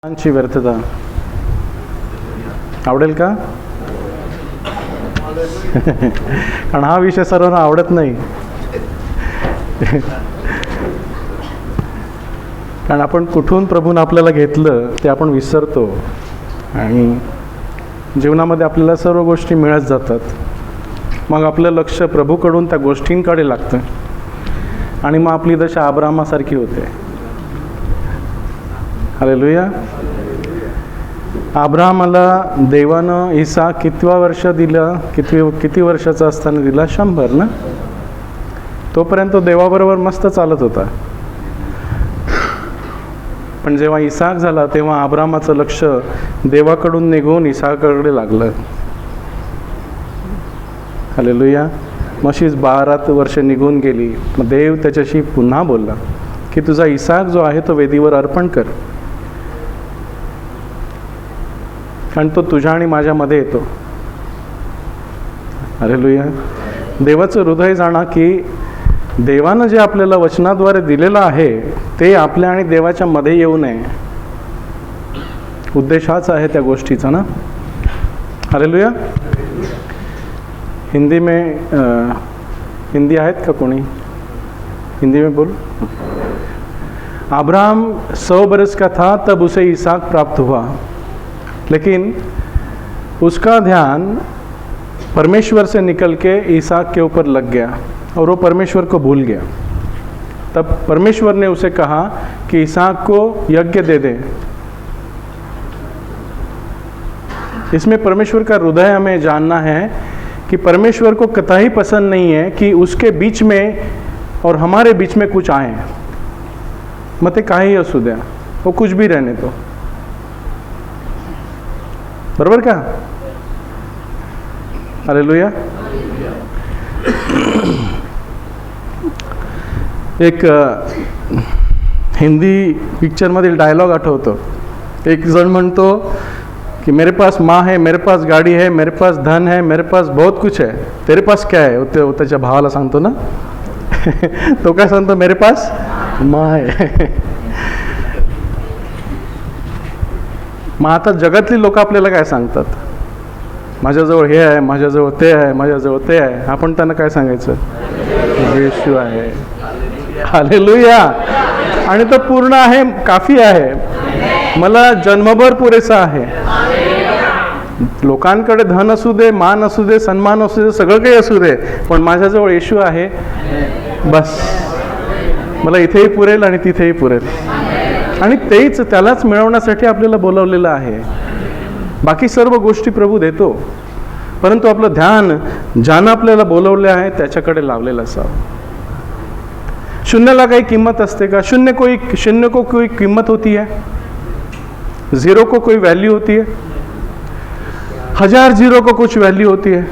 ची व्यर्थता आवडेल का? कारण हा विषय सर्वांना आवडत नाही. कारण आपण कुठून प्रभून आपल्याला घेतलं ते आपण विसरतो आणि जीवनामध्ये आपल्याला सर्व गोष्टी मिळत जातात. मग आपलं लक्ष प्रभूकडून त्या गोष्टींकडे लागतं आणि मग आपली दशा अब्रामासारखी होते. हालेलुया. अब्राहमाला देवानं इसाक कितवा वर्ष दिला? किती वर्षाचा असताना दिला? 100 ना. तोपर्यंत तो देवाबरोबर मस्त चालत होता. पण जेव्हा इसाक झाला तेव्हा अब्रामाचं लक्ष देवाकडून निघून इसाकाकडे लागलं. हालेलुया. मशीच 12 वर्ष निघून गेली. मग देव त्याच्याशी पुन्हा बोलला की तुझा इसाक जो आहे तो वेदीवर अर्पण कर, कारण तो तुझ्या आणि माझ्यामध्ये येतो. हालेलुया. देवाचं हृदय जाणा की देवानं जे आपल्याला वचनाद्वारे दिलेलं आहे ते आपल्या आणि देवाच्या मध्ये येऊ नये. उद्देश हाच आहे त्या गोष्टीचा ना. हालेलुया. हिंदी आहेत का कोणी? हिंदी में बोल. अब्राहम 100 बरस का था तब उसे इसाक प्राप्त हुआ, लेकिन उसका ध्यान परमेश्वर से निकल के इसाक के ऊपर लग गया और वो परमेश्वर को भूल गया. तब परमेश्वर ने उसे कहा कि इसाक को यज्ञ दे दे. इसमें परमेश्वर का हृदय हमें जानना है कि परमेश्वर को कतई पसंद नहीं है कि उसके बीच में और हमारे बीच में कुछ आए. मग ते काही असू द्या, वो कुछ भी रहने दो. बरोबर का? हालेलुया. एक हिंदी पिक्चरमधील डायलॉग आठवतो. एक जण म्हणतो कि मेरे पास माँ है, मेरे पास गाड़ी है, मेरे पास धन है, मेरे पास बहुत कुछ है, तेरे पास क्या है? त्याच्या भावाला सांगतो ना. तो काय सांगतो? मेरे पास माँ आहे. मग आता जगातली लोक आपल्याला काय सांगतात? माझ्याजवळ हे आहे, माझ्याजवळ ते आहे, माझ्याजवळ ते आहे. आपण त्यांना काय सांगायचं? येशू आहे. हालेलुया. आणि तो पूर्ण आहे, काफी आहे, मला जन्मभर पुरेसा आहे. लोकांकडे धन असू दे, मान असू दे, सन्मान असू दे, सगळं काही असू दे, पण माझ्याजवळ येशू आहे, बस मला इथेही पुरेल आणि तिथेही पुरेल. आणि तेच त्यालाच मिळवण्यासाठी आपल्याला बोलवलेलं आहे. बाकी सर्व गोष्टी प्रभू देतो, परंतु आपलं ध्यान ज्यानं आपल्याला बोलवले आहे त्याच्याकडे लावलेलं असावं. शून्याला काही किंमत असते का? शून्य को कोई किंमत होती है? जीरो को कोई वैल्यू होती है? 1000 जीरो को कुछ वैल्यू होती है?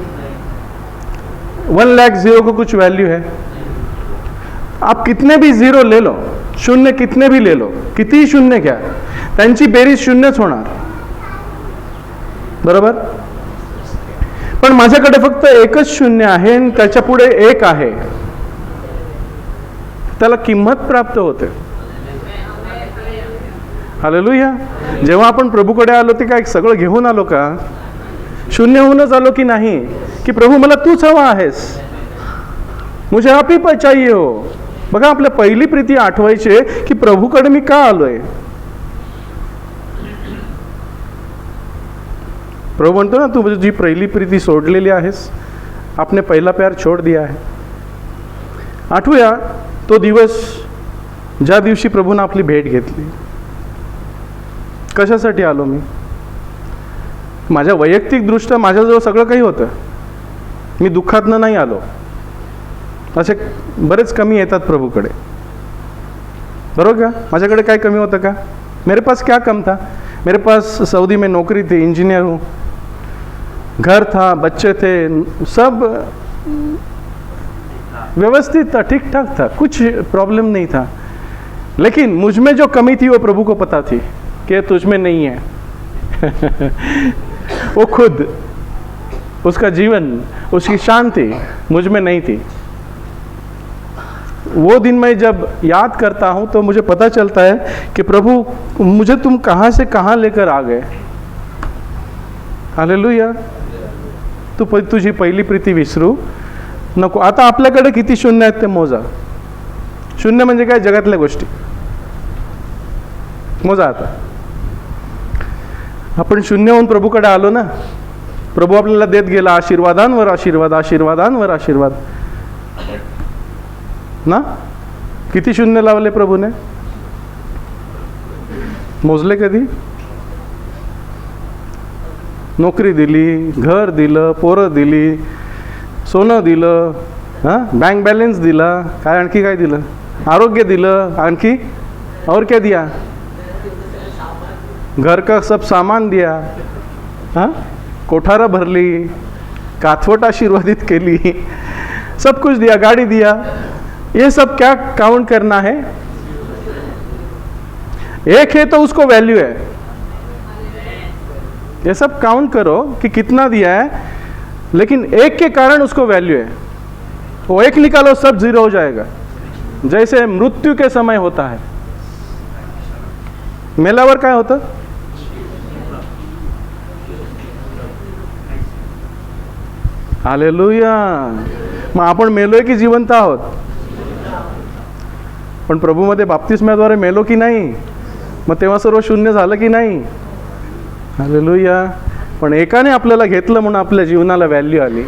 1 लाख जीरो को कुछ वैल्यू है? आप कितने भी जीरो ले लो, शून्य कितने भी ले लो, किती शून्य घ्या, त्यांची बेरीज शून्यच होणार. बरोबर? पण माझ्याकडे फक्त एकच शून्य आहे आणि त्याच्या पुढे 1 आहे, त्याला किंमत प्राप्त होते. हालेलुया. जेव्हा आपण प्रभूकडे आलो ते काय सगळं घेऊन आलो का? शून्य होऊनच आलो की नाही? की प्रभू मला तूच हवा आहेस, मुझे आप ही चाहिए हो. बघा, आपल्या पहिली प्रीती आठवायचे की प्रभूकडे मी का आलोय. प्रभू म्हणतो ना, तू जी पहिली प्रीती सोडलेली आहेस, आपने पहिला प्यार छोड़ दिया है. आठवूया तो दिवस ज्या दिवशी प्रभूने आपली भेट घेतली. कशासाठी आलो मी? माझ्या वैयक्तिक दृष्ट्या माझ्याजवळ सगळं काही होतं, मी दुःखातनं नाही आलो. असे बरेच कमी येतात प्रभूकडे, बरोबर का? माझ्याकडे काय कमी होतं का? मेरे पास क्या कम था? मेरे पास सऊदी में नौकरी थी, इंजीनियर हूँ, घर था, बच्चे थे, सब व्यवस्थित था, ठीक ठाक था, कुछ प्रॉब्लम नहीं था. लेकिन मुझ में जो कमी थी वो प्रभु को पता थी कि तुझ में नहीं है. वो खुद, उसका जीवन, उसकी शांति मुझ में नहीं थी. वो दिन मैं जब याद करता हूँ तो मुझे पता चलता है कि प्रभु मुझे तुम कहाँ से कहाँ लेकर आ गए. हालेलुया. तुझी पहिली प्रीती विसरू नको. आता आपल्याकडे किती शून्य आहेत ते मोजा. शून्य म्हणजे काय? जगातल्या गोष्टी मोजा. आता आपण शून्य होऊन प्रभूकडे आलो ना. प्रभू आपल्याला देत गेला आशीर्वादांवर आशीर्वाद, आशीर्वादांवर आशीर्वाद ना. किती शून्य लावले प्रभूने? मोजले कधी? नोकरी दिली, घर दिलं, पोरं दिली, सोनं दिलं, हां, बँक बॅलेन्स दिला, काय आणखी काय दिलं? आरोग्य दिलं, आणखी और क्या दिया? घर का सब सामान दिया, हाँ, कोठारा भरली, काथवट आशीर्वादित केली, सब कुछ दिया, गाड़ी दिया. ये सब क्या काउंट करना है? एक है तो उसको वैल्यू है. ये सब काउंट करो कि कितना दिया है, लेकिन एक के कारण उसको वैल्यू है. वो एक निकालो सब जीरो हो जाएगा. जैसे मृत्यु के समय होता है. मेल्यावर काय होतं? हालेलुया. मग आपण मेलोय की जिवंत आहोत? पण प्रभूमध्ये बाप्तिस्म्याद्वारे मेलो की नाही? मग तेव्हा सर्व शून्य झालं की नाही? हालेलुया. पण एकाने आपल्याला घेतलं म्हणून आपल्या जीवनाला व्हॅल्यू आली,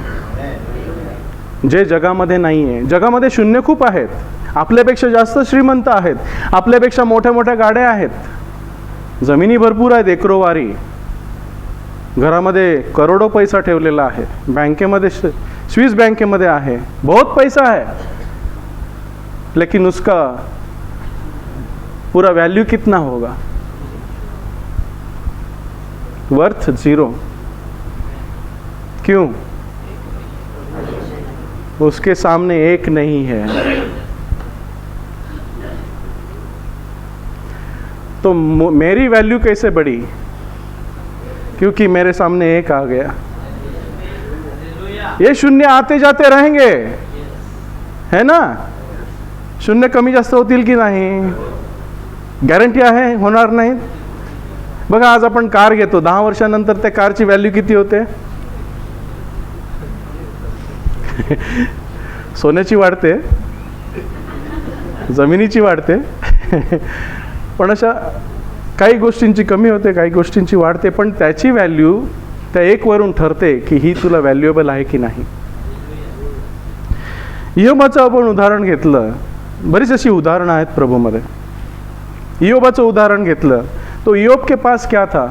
जे जगामध्ये नाही आहे. जगामध्ये शून्य खूप आहेत. आपल्यापेक्षा जास्त श्रीमंत आहेत, आपल्यापेक्षा मोठ्या मोठ्या गाड्या आहेत, जमिनी भरपूर आहेत, एकरोवारी, घरामध्ये करोडो पैसा ठेवलेला आहे, बँकेमध्ये स्विस बँकेमध्ये आहे, बहुत पैसा है, लेकिन उसका पूरा वैल्यू कितना होगा? वर्थ जीरो. क्यों? उसके सामने एक नहीं है. तो मेरी वैल्यू कैसे बढ़ी? क्योंकि मेरे सामने एक आ गया. ये शून्य आते जाते रहेंगे, है ना. शून्य कमी जास्त होतील की नाही? गॅरंटी आहे होणार नाही. बघा, आज आपण कार घेतो, 10 वर्षानंतर त्या कारची व्हॅल्यू किती होते? सोन्याची वाढते, जमिनीची वाढते, पण अशा काही गोष्टींची कमी होते, काही गोष्टींची वाढते, पण त्याची व्हॅल्यू त्या एक वरून ठरते की ही तुला व्हॅल्युएबल आहे की नाही. इयोबाचं आपण उदाहरण घेतलं, बरीच अशी उदाहरणं आहेत प्रभूमध्ये. इयोबाचं उदाहरण घेतलं तो इयोब के पास क्या था,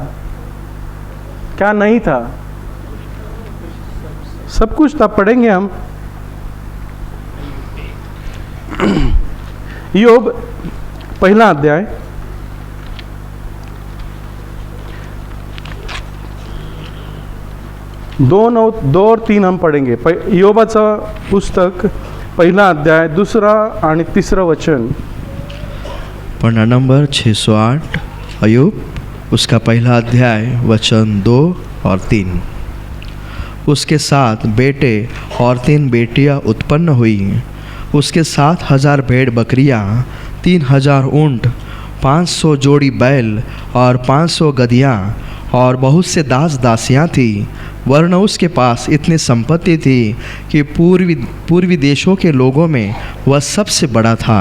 क्या नहीं था? सब कुछ था. पढ़ेंगे हम. इयोब पहिला अध्याय 2 और 3 हम पढ़ेंगे. इयोबाचं पुस्तक पहिला अध्याय 2 आणि 3 वचन. पन्ना नंबर 608 अयूब, उसका पहला अध्याय वचन 2 और 3. उसके 7 बेटे और 3 बेटियां उत्पन्न हुई. उसके 7,000 भेड़ बकरियां, 3,000 ऊँट, 500 जोड़ी बैल और 500 गधियां और बहुत से दास दासियां थी. वरन उसके पास इतनी संपत्ति थी कि पूर्वी देशों के लोगों में वह सबसे बड़ा था.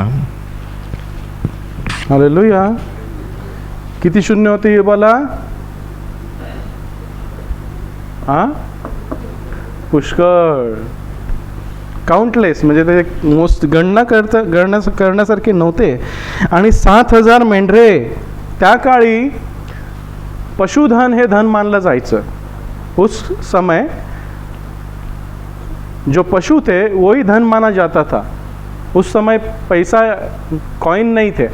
हालेलुया. किती शून्य होते इयोबाला? पुष्कळ, काउंटलेस, म्हणजे ते मोस्ट करण्यासारखे नव्हते. आणि 7,000 मेंढरे. त्या काळी पशुधन हे धन मानलं जायचं. उस समय जो पशु थे वही धन माना जाता था. उस समय पैसा, कॉइन नहीं थे.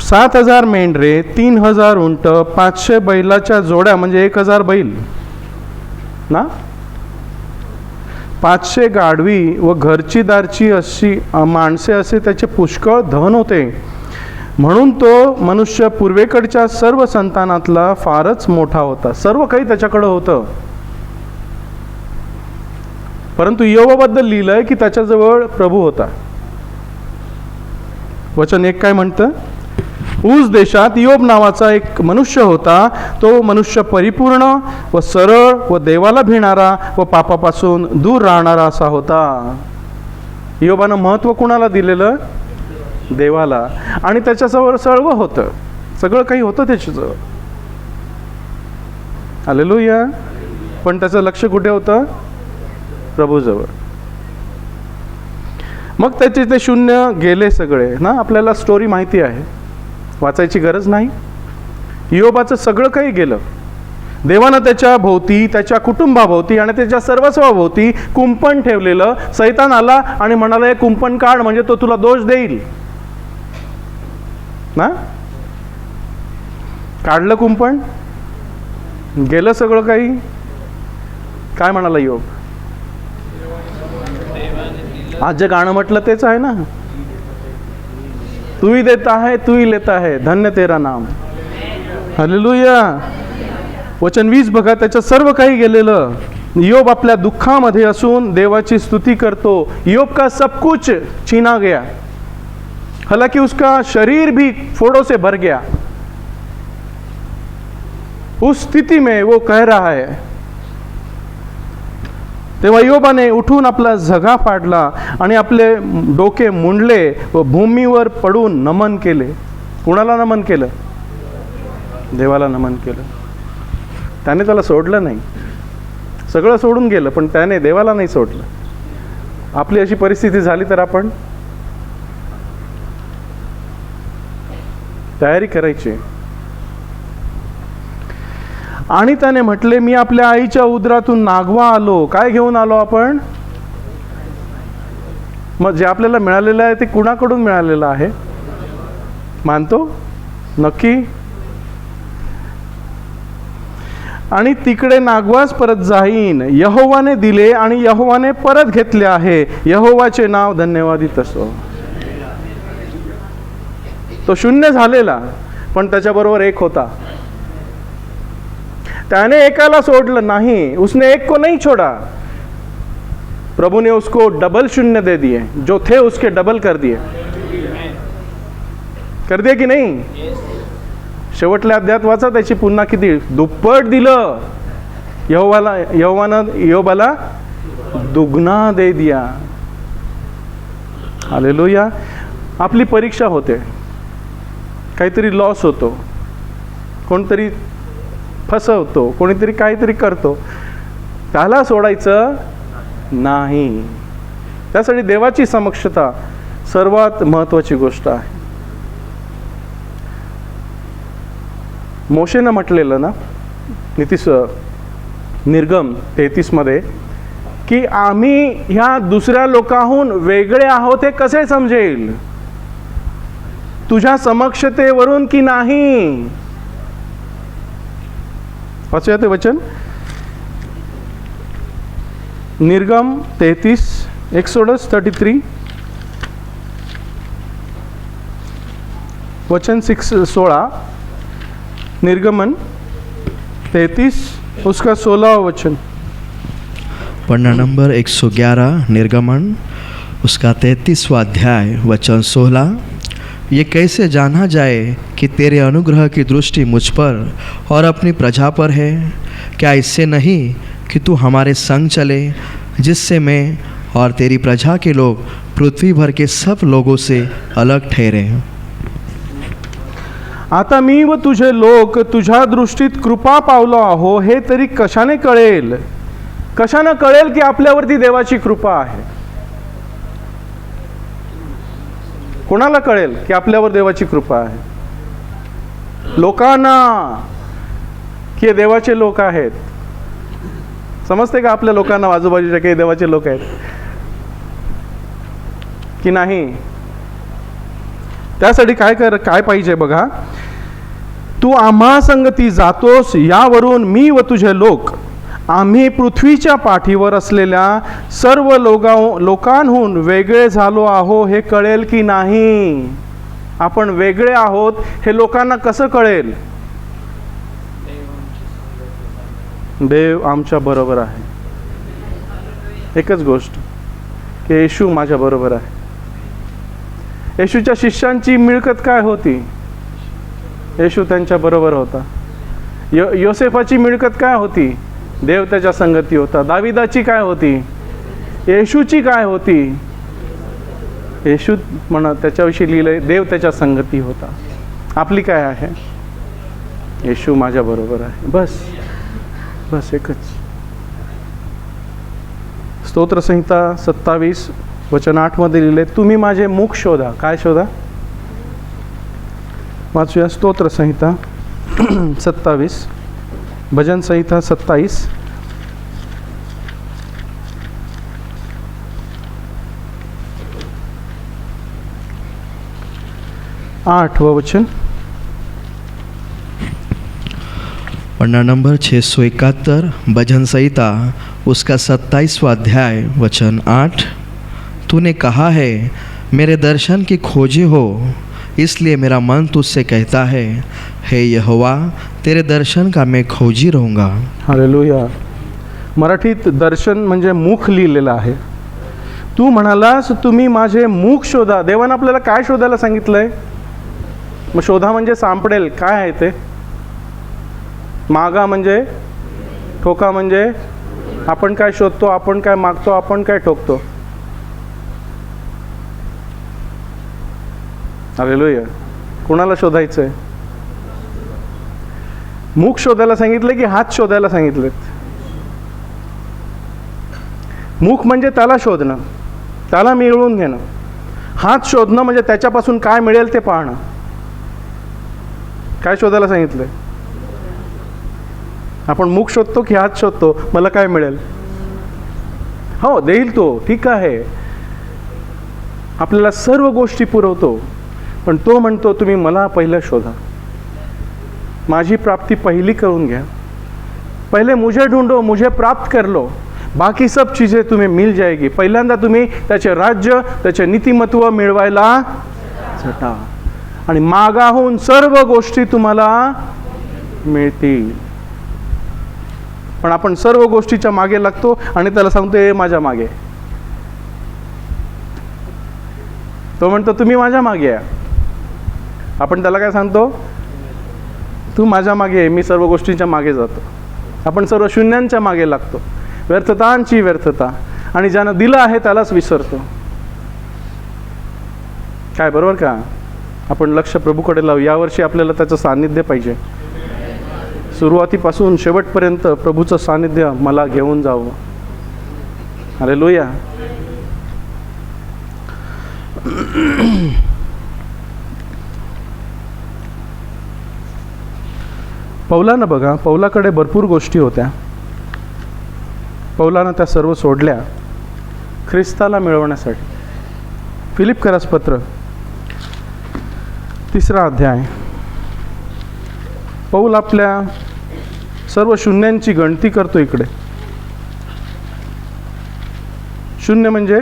7,000 मेंढरे, 3,000 उंट, 500 बैलाच्या जोड्या, म्हणजे 1,000 बैल ना, 500 गाढवी व घरची दारची अशी माणसे, असे त्याचे पुष्कळ धन होते. म्हणून तो मनुष्य पूर्वेकडच्या सर्व संतानातला फारच मोठा होता. सर्व काही त्याच्याकडे होतं. परंतु इयोबाबद्दल लिहिलंय की त्याच्याजवळ प्रभू होता. वचन 1 काय म्हणतं? ऊस देशात इयोब नावाचा एक मनुष्य होता. तो मनुष्य परिपूर्ण व सरळ व देवाला भिणारा व पापापासून दूर राहणारा असा होता. इयोबानं महत्त्व कुणाला दिलेलं? देवाला. आणि त्याच्याजवळ सर्व होतं, सगळं काही होतं त्याच्याजवळ. हालेलुया. पण त्याचं लक्ष कुठे होतं? प्रभूजवळ. मग त्याचे ते शून्य गेले सगळे ना. आपल्याला स्टोरी माहिती आहे, वाचायची गरज नाही. इयोबाचं सगळं काही गेलं. देवानं त्याच्या भोवती, त्याच्या कुटुंबाभोवती आणि त्याच्या सर्वस्वाभोवती कुंपण ठेवलेलं. सैतान आला आणि म्हणाला, हे कुंपण काढ, म्हणजे तो तुला दोष देईल ना. काढलं कुंपण, गेलं सगळं काही. काय म्हणाला इयोब? आज जे गाणं म्हटलं तेच आहे ना, तू ही देता है तू ही लेता है, धन्य तेरा नाम. हालेलुया. वचन 20 बघा, त्याचं सर्व काही गेलेलं. इयोब आपल्या दुःखामध्ये असून देवाची स्तुती करतो. इयोब का सब कुछ छीना गया, हालांकि उसका शरीर भी फोड़ों से भर गया. उस स्थिति में वो कह रहा है. तेव्हा इयोबाने उठून आपला झगा पाडला आणि आपले डोके मुंडले व भूमीवर पडून नमन केले. कुणाला नमन केलं? देवाला नमन केलं. त्याने त्याला सोडलं नाही, सगळं सोडून गेलं, पण त्याने देवाला नाही सोडलं. आपली अशी परिस्थिती झाली तर आपण तयारी करायची. आणि त्याने म्हटले, मी आपल्या आईच्या उदरातून नागवा आलो. काय घेऊन आलो आपण? मग जे आपल्याला मिळालेलं आहे ते कुणाकडून मिळालेलं आहे? मानतो नक्की. आणि तिकडे नागवास परत जाईन. यहोवाने दिले आणि यहोवाने परत घेतले आहे. यहोवाचे नाव धन्यवादित असो. तो शून्य झालेला, पण त्याच्याबरोबर एक होता. त्याने एकाला सोडलं नाही, उसने एक को नहीं छोड़ा. प्रभु ने उसको डबल शून्य दे दिए, जो थे उसके डबल कर दिए. कर दिए की नाही? शेवटल्या अध्यायात वाचा, त्याची पुन्हा किती दुप्पट दिलं. यहोवानं इयोबाला दुगना दे दिया. हालेलुया. आपली परीक्षा होते, काहीतरी लॉस होतो, कोणतरी फसवतो, कोणीतरी काहीतरी करतो, त्याला सोडायचं नाही. त्यासाठी देवाची समक्षता सर्वात महत्त्वाची गोष्ट आहे. मोशेनं म्हटलेलं ना, निर्गम 33 मध्ये, की आम्ही ह्या दुसऱ्या लोकांहून वेगळे आहोत हे कसे समजेल? तुझ्या समक्षतेवरून की नाही? वाचूया ते वचन. निर्गम 33, एक्सोडस 33 वचन 16. निर्गमन 33 उसका 16वां वचन. पन्ना नंबर 111, निर्गमन उसका 33वां अध्याय वचन 16. ये कैसे जाना जाए कि तेरे अनुग्रह की दृष्टि मुझ पर और अपनी प्रजा पर है? क्या इससे नहीं कि तू हमारे संग चले, जिससे मैं और तेरी प्रजा के लोग पृथ्वी भर के सब लोगों से अलग ठहरे. आता मी व तुझे लोक तुझ्या दृष्टीत कृपा पावलो आहो हे तरी कशाने कळेल? कशाने कळेल की आपल्यावरती देवाची कृपा आहे? कोणाला कळेल की आपल्यावर देवाची कृपा आहे? लोकांना, की हे देवाचे लोक आहेत. समजते का आपल्या लोकांना, आजूबाजूच्या काही देवाचे लोक आहेत की नाही? त्यासाठी काय पाहिजे बघा. तू आम्हा संगती जातोस, यावरून मी व तुझे लोक आम्ही पृथ्वीच्या पाठीवर असलेल्या सर्व लोकांहून वेगळे झालो आहो हे कळेल की नाही? आपण वेगळे आहोत हे लोकांना कसं कळेल? देव आमच्या बरोबर आहे. एकच गोष्ट की येशू माझ्याबरोबर आहे. येशूच्या शिष्यांची मिळकत काय होती? येशू त्यांच्याबरोबर होता. योसेफाची मिळकत काय होती? देव त्याच्या संगती होता. दाविदाची काय होती? येशूची काय होती? येशू म्हणा त्याच्याविषयी लिहिलंय, देव त्याच्या संगती होता. आपली काय आहे? येशू माझ्याबरोबर आहे. बस बस एकच. स्तोत्रसंहिता 27 वचन 8 मध्ये लिहिले, तुम्ही माझे मुख शोधा. काय शोधा? वाचूया स्तोत्रसंहिता 27, भजन संहिता 27 8 वचन. पन्ना नंबर 671, भजन संहिता उसका 27वां अध्याय वचन 8। तूने कहा है मेरे दर्शन की खोजी हो, इसलिए मेरा मन तुझसे कहता है, हे यहोवा तेरे दर्शन का मैं खोजी रहूँगा. हालेलुया. मराठीत दर्शन म्हणजे मुख लिहिलेलं आहे. तू म्हणालास तुम्ही माझे मुख शोधा. देवानं आपल्याला काय शोधायला सांगितलंय? मग शोधा म्हणजे सापडेल. काय आहे ते? मागा म्हणजे, ठोका म्हणजे, आपण काय शोधतो, आपण काय मागतो, आपण काय ठोकतो. हालेलुया. कोणाला शोधायचंय? मुख शोधायला सांगितले की हात शोधायला सांगितलेत? मुख म्हणजे त्याला शोधणं, त्याला मिळवून घेणं. हात शोधणं म्हणजे त्याच्यापासून काय मिळेल ते पाहणं. काय शोधायला सांगितलंय? आपण मुख शोधतो की हात शोधतो? मला काय मिळेल? हो, देईल तो, ठीक आहे, आपल्याला सर्व गोष्टी पुरवतो. पण तो म्हणतो तुम्ही मला पहिलं शोधा, माझी प्राप्ती पहिली करून घ्या. पहिले मुझे ढूंढो, मुझे प्राप्त कर लो, बाकी सब चीजें तुम्हें मिल जाएगी. पहिल्यांदा तुम्ही त्याचे राज्य, त्याचे नीतिमत्व मिळवायला झटा आणि मागाहून सर्व गोष्टी तुम्हाला मिळतील. पण आपण सर्व गोष्टीच्या मागे लागतो आणि त्याला सांगतो ए माझ्या मागे. तो म्हणतो तुम्ही माझ्या मागे या. आपण त्याला काय सांगतो? तू माझ्या मागे आहे, मी सर्व गोष्टींच्या मागे जातो. आपण सर्व शून्यांच्या मागे लागतो, व्यर्थतांची व्यर्थता, आणि ज्यानं दिलं आहे त्यालाच विसरतो. काय बरोबर का? आपण लक्ष प्रभूकडे लावू. यावर्षी आपल्याला त्याचं सान्निध्य पाहिजे. सुरुवातीपासून शेवटपर्यंत प्रभूचं सान्निध्य मला घेऊन जावं. हालेलुया. पौलानं बघा, पौलाकडे भरपूर गोष्टी होत्या. पौलानं त्या सर्व सोडल्या ख्रिस्ताला मिळवण्यासाठी. फिलिप्पियस पत्र 3 अध्याय. पौल आपल्या सर्व शून्यांची गणती करतो इकडे. शून्य म्हणजे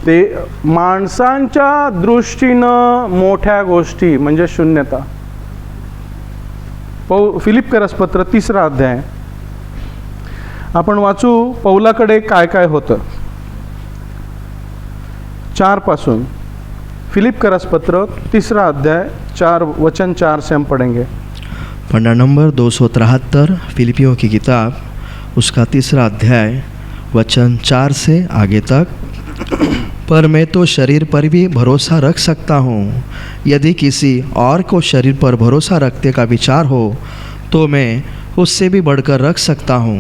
ते माणसांच्या दृष्टीनं मोठ्या गोष्टी म्हणजे शून्यता. फिलिप्पियस पत्र 3 अध्याय आपण वाचू. पौलाकडे काय काय होतं 4 पासून. फिलिप्पियस पत्र 3 अध्याय 4 वचन 4 से हम पढ़ेंगे. पन्ना नंबर 273, फिलिपियों की किताब उसका 3 अध्याय वचन 4 से आगे तक। पर मैं तो शरीर पर भी भरोसा रख सकता हूँ, यदि किसी और को शरीर पर भरोसा रखने का विचार हो तो मैं उससे भी बढ़कर रख सकता हूँ।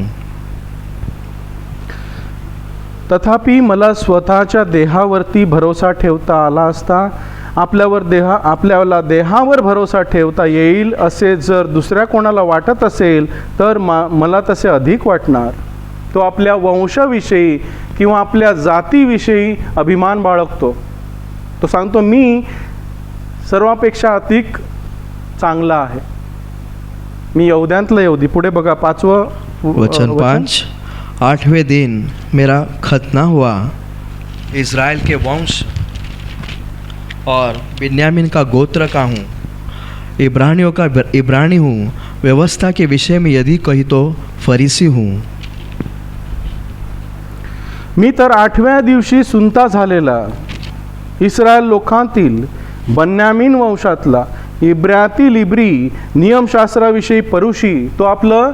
तथापि मला स्वतःच्या देहावरती भरोसा ठेवता आला असता आपल्याला देहावर भरोसा ठेवता येईल असे जर दुसऱ्या कोणाला वाटत असेल तर मला तसे अधिक वाटणार। तो आपल्या वंशाविषयी किंवा आपल्या जातीविषयी अभिमान बाळगतो। तो सांगतो मी सर्वापेक्षा अधिक चांगला आहे, मी यहूद्यांतला यहूदी। पुढे बघा 5वें वचन 5। 8वें दिन मेरा खतना हुआ, इज़राइल के वंश और बिन्यामीन का गोत्र का हूँ, इब्रानियों का इब्रानी हूँ, व्यवस्था के विषय में यदि कही तो फरीसी हूँ। मी तर 8व्या दिवशी सुनता झालेला इस्रायल लोकांतील बन्यामीन वंशातला इब्र्यातील इब्री नियमशास्त्राविषयी परुषी, तो आपलं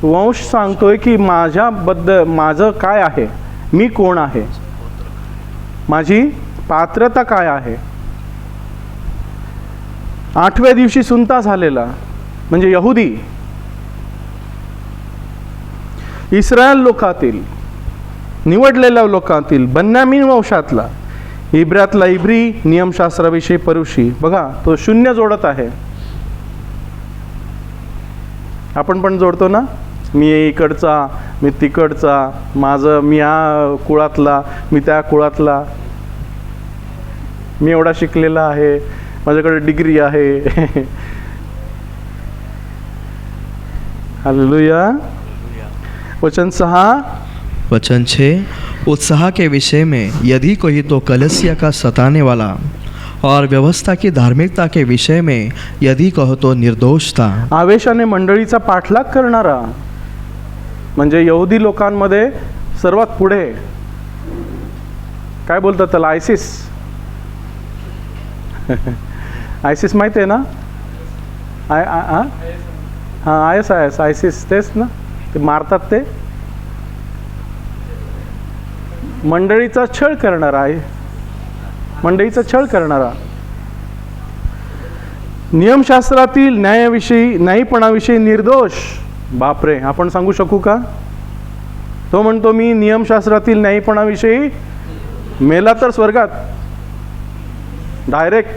वंश सांगतोय की माझं काय आहे, मी कोण आहे, माझी पात्रता काय आहे. 8व्या दिवशी सुनता झालेला म्हणजे यहुदी, इस्रायल लोकातील निवडलेल्या लोकांतील बन्यामीन वंशातला इब्र्यातला इब्री नियमशास्त्राविषयी परुषी. बघा तो शून्य जोडत आहे. आपण पण जोडतो ना, मी इकडचा, मी तिकडचा, मी या कुळातला, मी त्या कुळातला, मी एवढा शिकलेला आहे, माझ्याकडे डिग्री आहे. हालेलुया. वचन 6. वचन 6, उत्साह के विषय में यदि कोई तो कलसिया का सताने वाला, और व्यवस्था की धार्मिकता के विषय में यदि कहो तो निर्दोष था. आवेशाने मंडळीचा पाठलाग करणारा म्हणजे यहुदी लोकांमध्ये सर्वात पुढे काय बोलतात त्याला, आयसिस. आयसिस माहिती आहे ना, IS आयसिस, तेच ना, ते मारतात, ते मंडळीचा छळ करणारा आहे, मंडळीचा छळ करणारा. नियमशास्त्रातील न्यायपणाविषयी निर्दोष. बापरे, आपण सांगू शकू का? तो म्हणतो मी नियमशास्त्रातील न्यायपणाविषयी, मेला तर स्वर्गात डायरेक्ट,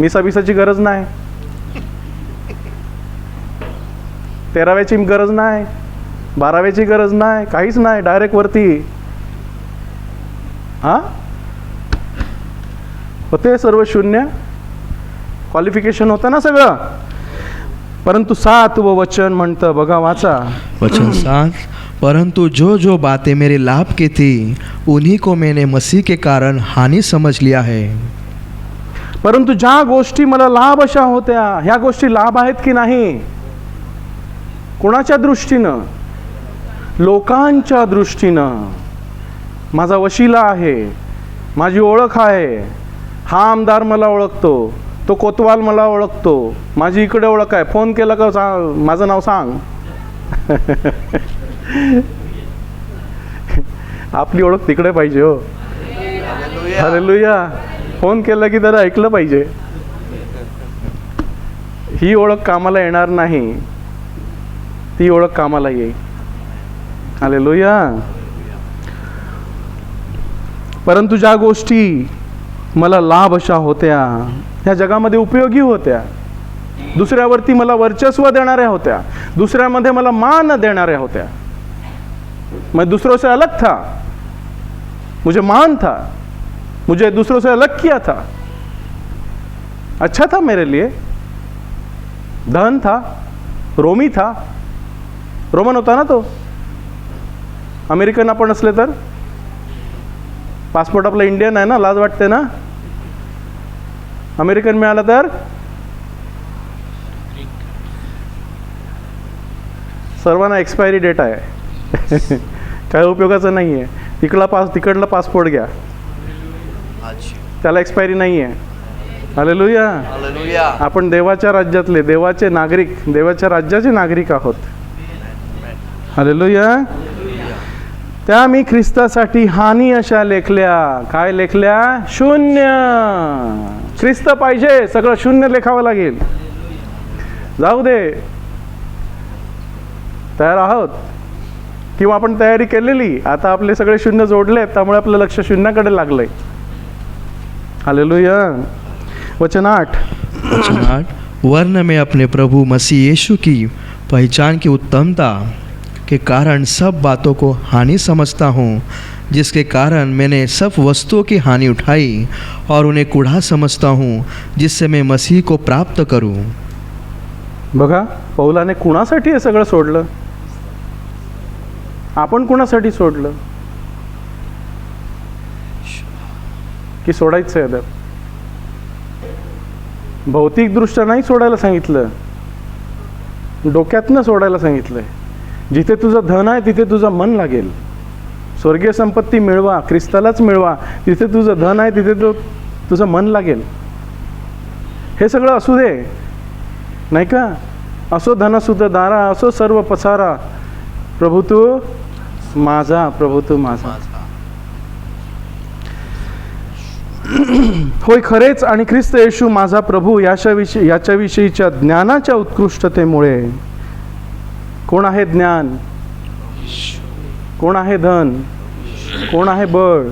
मिसाबिसाची गरज नाही, 13व्याची गरज नाही, 12व्याची गरज नाही, काहीच नाही, डायरेक्ट वरती. होते सर्व शून्य, क्वालिफिकेशन होतं ना सगळं. परंतु 7वं वचन म्हणतं, बघा वाचा. वचन 7, परंतु जो जो बातें मेरे लाभ की थी उन्हीं को मैंने मसीह के कारण हानि समझ लिया है. परंतु ज्या गोष्टी मला लाभ अशा होत्या, ह्या गोष्टी लाभ आहेत की नाही? कोणाच्या दृष्टीनं? लोकांच्या दृष्टीनं. माझा वशिला आहे, माझी ओळख आहे, हा आमदार मला ओळखतो, तो कोतवाल मला ओळखतो, माझी इकडे ओळख आहे, फोन केला का माझं नाव सांग. आपली ओळख तिकडे पाहिजे हो. हालेलुया. फोन केला की जरा ऐकलं पाहिजे. ही ओळख कामाला येणार नाही, ती ओळख कामाला येईल. हालेलुया. परंतु ज्या गोष्टी मला लाभ अशा होत्या, ह्या जगामध्ये उपयोगी होत्या, दुसऱ्यावरती मला वर्चस्व देणाऱ्या होत्या, दुसऱ्यामध्ये मला मान देणाऱ्या होत्या. मैं दूसरों से अलग था, मुझे मान था, मुझे दूसरों से अलग किया था, अच्छा था मेरे लिए. धन था, रोमी था, रोमन होता ना तो. अमेरिकन आपण असले तर, पासपोर्ट आपला इंडियन आहे ना, लाज वाटते ना. अमेरिकन मिळाला तर सर्वांना एक्सपायरी डेट आहे. काय उपयोगाचं नाही आहे. तिकडला पासपोर्ट घ्या, त्याला एक्सपायरी नाही आहे. हालेलुया. आपण देवाच्या राज्यातले, देवाचे नागरिक, देवाच्या राज्याचे नागरिक आहोत. हालेलुया. त्या मी ख्रिस्तासाठी हानी अशा लेखल्या. काय लेखल्या? शून्य. ख्रिस्त पाहिजे, सगळं शून्य लेखावं लागेल. जाऊ दे, तयार आहोत किंवा आपण तयारी केलेली, आता आपले सगळे शून्य जोडले, त्यामुळे आपलं लक्ष शून्याकडे लागलंय. हालेलुया. वचन 8. वरन मैं अपने प्रभु मसीह यीशु की पहचान की उत्तमता के कारण सब बातों को हानि समझता हूँ, जिसके कारण मैंने सब वस्तुओं की हानि उठाई और उन्हें कूड़ा समझता हूँ, जिससे मैं मसीह को प्राप्त करूँ. बघा, पौलाने कुणासाठी हे सगळं सोडलं? आपण कुणासाठी सोडलं? की सोडायचं आहे? भौतिक दृष्ट्या नाही सोडायला सांगितलं, डोक्यातनं सोडायला सांगितलंय. जिथे तुझं धन आहे तिथे तुझं मन लागेल. स्वर्गीय संपत्ती मिळवा, ख्रिस्तालाच मिळवा. जिथे तुझं धन आहे तिथे तुझं मन लागेल. हे सगळं असू दे, नाही का? असो धनसुत दारा, असो सर्व पसारा, प्रभू तू माझा, प्रभू तू माझा. होय खरेच. आणि ख्रिस्त येशू माझा प्रभू याच्याविषयीच्या ज्ञानाच्या उत्कृष्टतेमुळे. कोण आहे ज्ञान? कोण आहे धन? कोण आहे बळ?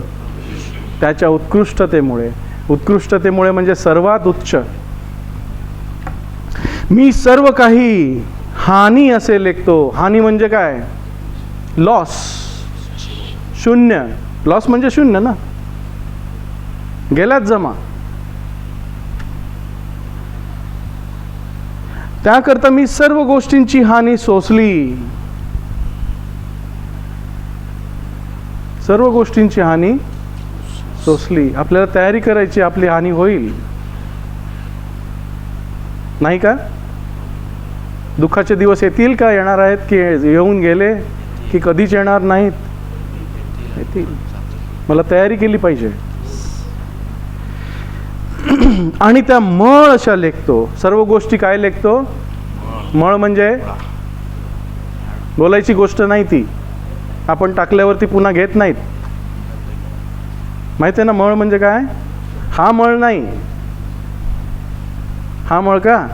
त्याच्या उत्कृष्टतेमुळे. उत्कृष्टतेमुळे म्हणजे सर्वात उच्च. मी सर्व काही हानी असे लेखतो. हानी म्हणजे काय? लॉस, शून्य. लॉस म्हणजे शून्य ना, गेल्यात जमा. त्याकरता मी सर्व गोष्टींची हानी सोसली. सर्व गोष्टींची हानी सोसली. आपल्याला तयारी करायची, आपली हानी होईल, नाही का? दुःखाचे दिवस येतील का? येणार आहेत की येऊन गेले की कधीच येणार नाहीत? येतील. मला तयारी केली पाहिजे. आणि त्या मळ अशा लेखतो. सर्व गोष्टी काय लेखतो? मळ म्हणजे बोलायची गोष्ट नाही, ती आपण टाकल्यावरती पुन्हा घेत नाहीत. माहिती आहे ना मळ म्हणजे काय? हा मळ नाही. हा मळ का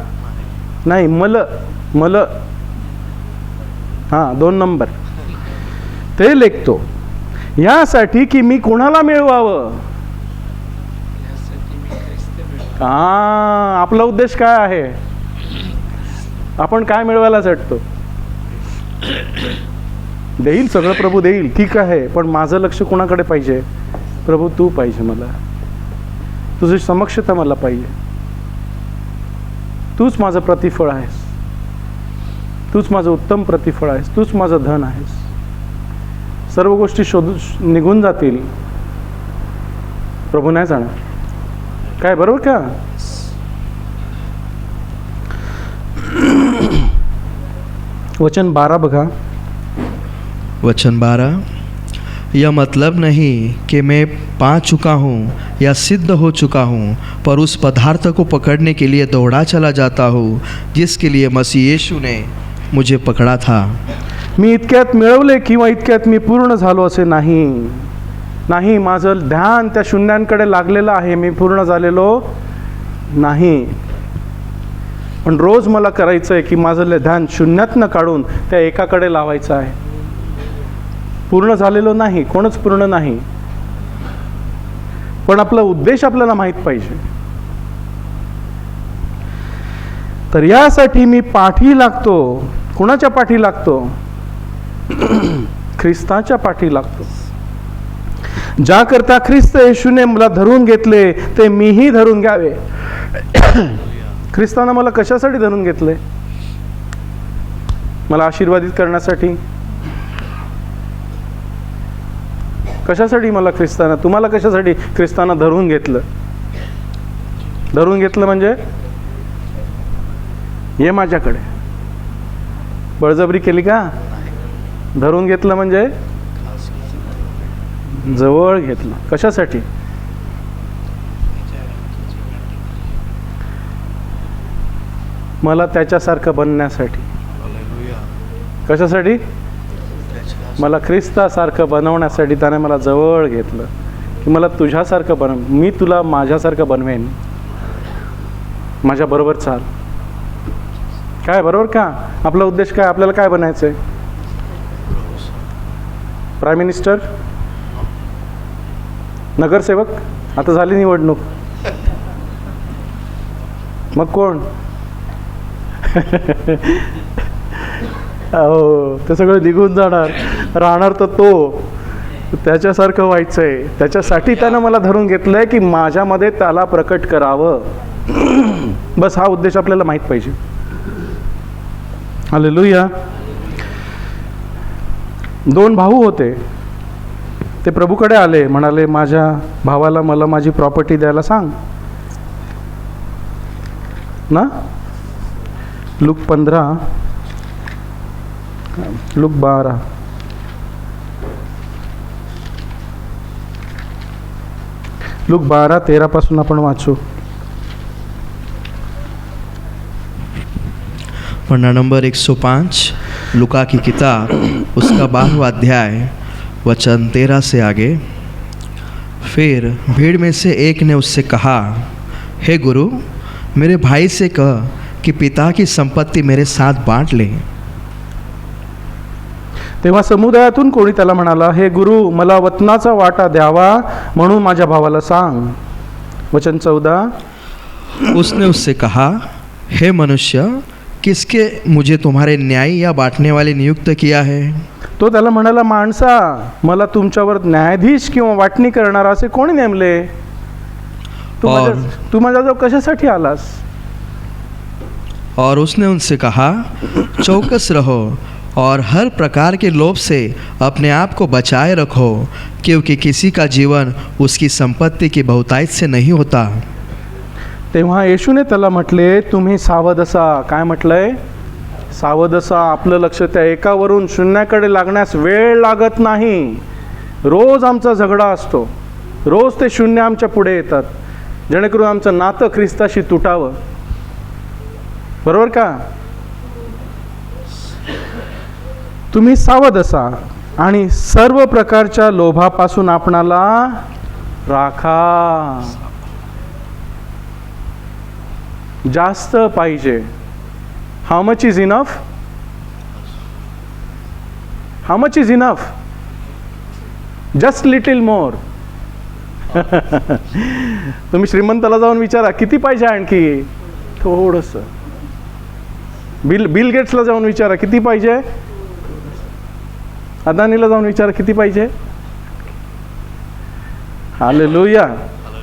नाही? मल, मल, हा 2 नंबर. ते लेखतो यासाठी की मी कोणाला मिळवावं. आपला उद्देश काय आहे? आपण काय मिळवायला झटतो? देईल सगळं प्रभू देईल, ठीक आहे, पण माझं लक्ष कोणाकडे पाहिजे? प्रभू तू पाहिजे मला, तुझी समक्षता मला पाहिजे. तूच माझं प्रतिफळ आहेस, तूच माझं उत्तम प्रतिफळ आहेस, तूच माझं धन आहेस. सर्व गोष्टी शोधून निघून जातील, प्रभू नाही जाणार. काय बरोबर का? वचन 12 बघा. वचन 12, यह मतलब नहीं कि मैं पा चुका हूँ या सिद्ध हो चुका हूँ, पर उस पदार्थ को पकड़ने के लिए दौड़ा चला जाता हूँ जिसके लिए मसीह यीशु ने मुझे पकड़ा था. मी इतक्यात मिळवले किंवा इतक्यात मी पूर्ण झालो असे नाही. नाही, माझं ध्यान त्या शून्यांकडे लागलेलं आहे. मी पूर्ण झालेलो नाही. पण रोज मला करायचं आहे की माझं ध्यान शून्यातनं काढून त्या एकाकडे लावायचं आहे. पूर्ण झालेलो नाही, कोणच पूर्ण नाही, पण आपला उद्देश आपल्याला माहीत पाहिजे. तर यासाठी मी पाठी लागतो. कुणाच्या पाठी लागतो? ख्रिस्ताच्या पाठी लागतो. ज्याकरता ख्रिस्त येशूने मला धरून घेतले ते मीही धरून घ्यावे. ख्रिस्तानं मला कशासाठी धरून घेतले? मला आशीर्वादित करण्यासाठी. कशासाठी मला ख्रिस्तानं, तुम्हाला कशासाठी ख्रिस्तानं धरून घेतलं? धरून घेतलं म्हणजे ये माझ्याकडे. बळजबरी केली का? धरून घेतलं म्हणजे जवळ घेतलं. कशासाठी? मला त्याच्यासारखं बनण्यासाठी. कशासाठी? मला ख्रिस्तासारखं बनवण्यासाठी त्याने मला जवळ घेतलं की मला तुझ्यासारखं बनव, मी तुला माझ्यासारखं बनवेन, माझ्याबरोबर चाल. काय बरोबर का? आपला उद्देश काय? आपल्याला काय बनायचं आहे? प्राईम मिनिस्टर, नगरसेवक. आता झाली निवडणूक, मग कोण? हो, ते सगळं निघून जाणार, राहणार तर तो. त्याच्यासारखं व्हायचं आहे. त्याच्यासाठी त्यानं मला धरून घेतलंय की माझ्यामध्ये त्याला प्रकट करावं. बस हा उद्देश आपल्याला माहीत पाहिजे. हालेलुया. 2 भाऊ होते. ते प्रभूकडे आले, म्हणाले माझ्या भावाला मला माझी प्रॉपर्टी द्यायला सांग ना. Look 15 look 12. लूक 12:13 पासून आपण वाचू. पन्ना नंबर 105, लुका की किताब, उसका 12वां अध्याय, वचन 13 से आगे. फिर भीड़ में से एक ने उससे कहा, हे गुरु, मेरे भाई से कह कि पिता की संपत्ति मेरे साथ बांट ले. तेव्हा समुदायातून कोणी त्याला म्हणाला, हे गुरु, मला वतनाचा वाटा द्यावा म्हणून माझ्या भावाला सांग. वचन 14. उसने उससे कहा, हे मनुष्य, किसके मुझे तुम्हारे न्यायी या बांटने वाले नियुक्त किया है? तो त्याला म्हणाला, माणसा, मला तुमच्यावर न्यायाधीश किंवा वाटणी करणारा असे कोणी नेमले? तू माझ्याजवळ कशासाठी आलास? और उसने उनसे कहा, चौकस रहो और हर प्रकार के लोभ से अपने आप को बचाए रखो, क्योंकि किसी का जीवन उसकी संपत्ति की बहुतायत से नहीं होता. तेव्हा येशूने त्याला म्हटले, तुम्ही सावध असा. काय म्हटलंय? सावध असा. आपलं लक्ष त्या एकावरून शून्याकडे लागण्यास वेळ लागत नाही. रोज आमचा झगडा असतो, रोज ते शून्य आमच्या पुढे येतात, जेणेकरून आमचं नातं ख्रिस्ताशी तुटावं. बरोबर का? तुम्ही सावध असा आणि सर्व प्रकारच्या लोभापासून आपणाला राखा. जास्त पाहिजे. How much is enough? How much is enough? Just little more. तुम्ही श्रीमंताला जाऊन विचारा, किती पाहिजे आणखी? थोडंसं. बिल गेट्सला जाऊन विचारा, किती पाहिजे? अदानीला जाऊन विचारा, किती पाहिजे? हालेलुया.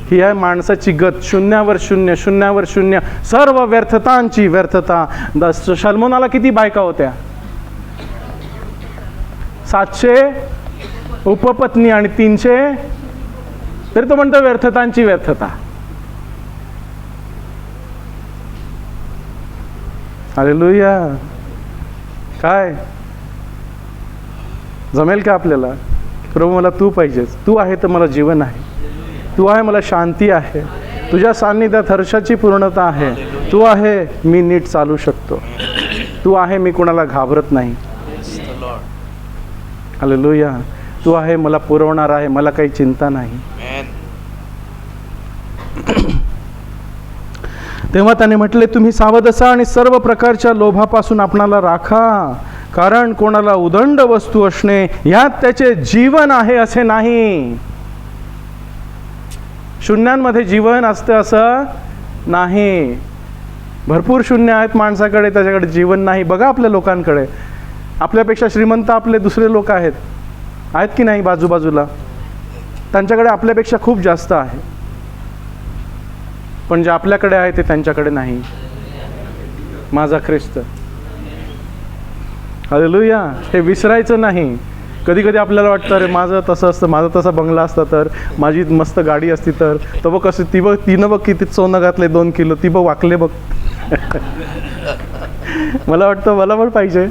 ही आहे माणसाची गत. शून्यावर शून्य, शून्यावर शून्य, सर्व व्यर्थतांची व्यर्थता. सलमोनाला किती बायका होत्या? 700 उपपत्नी आणि 300, तरी तो म्हणतो व्यर्थतांची व्यर्थता. हालेलुया. काय जमेल का आपल्याला? प्रभू, मला तू पाहिजेस. तू आहे तर मला जीवन आहे. तू आहे, मला शांती आहे. तुझ्या सान्निध्यात हर्षाची पूर्णता आहे. तू आहे, मी नीट चालू शकतो. तू आहे, मी कोणाला घाबरत नाही. हालेलुया. तू आहे, मला पुरवणार आहे, मला काही चिंता नाही. तेव्हा त्याने म्हटले, तुम्ही सावध असा आणि सर्व प्रकारच्या लोभापासून आपणाला राखा, कारण कोणाला उदंड वस्तू असणे यात त्याचे जीवन आहे असे नाही. शून्यांमध्ये जीवन असतं असं नाही. भरपूर शून्य आहेत माणसाकडे, त्याच्याकडे जीवन नाही. बघा आपल्या लोकांकडे, आपल्यापेक्षा श्रीमंत आपले दुसरे लोक आहेत की नाही बाजूबाजूला? त्यांच्याकडे आपल्यापेक्षा खूप जास्त आहे, पण जे आपल्याकडे आहे ते त्यांच्याकडे नाही. माझा ख्रिस्त. हालेलुया. हे विसरायचं नाही. कधी कधी आपल्याला वाटतं, अरे माझं तसं असतं, माझा तसा बंगला असता तर, माझी मस्त गाडी असती तर बघ कसं ती बघ, तिनं बघ किती सोनं घातले 2 किलो, ती बघ वाकले बघ. मला वाटतं मला पण पाहिजे.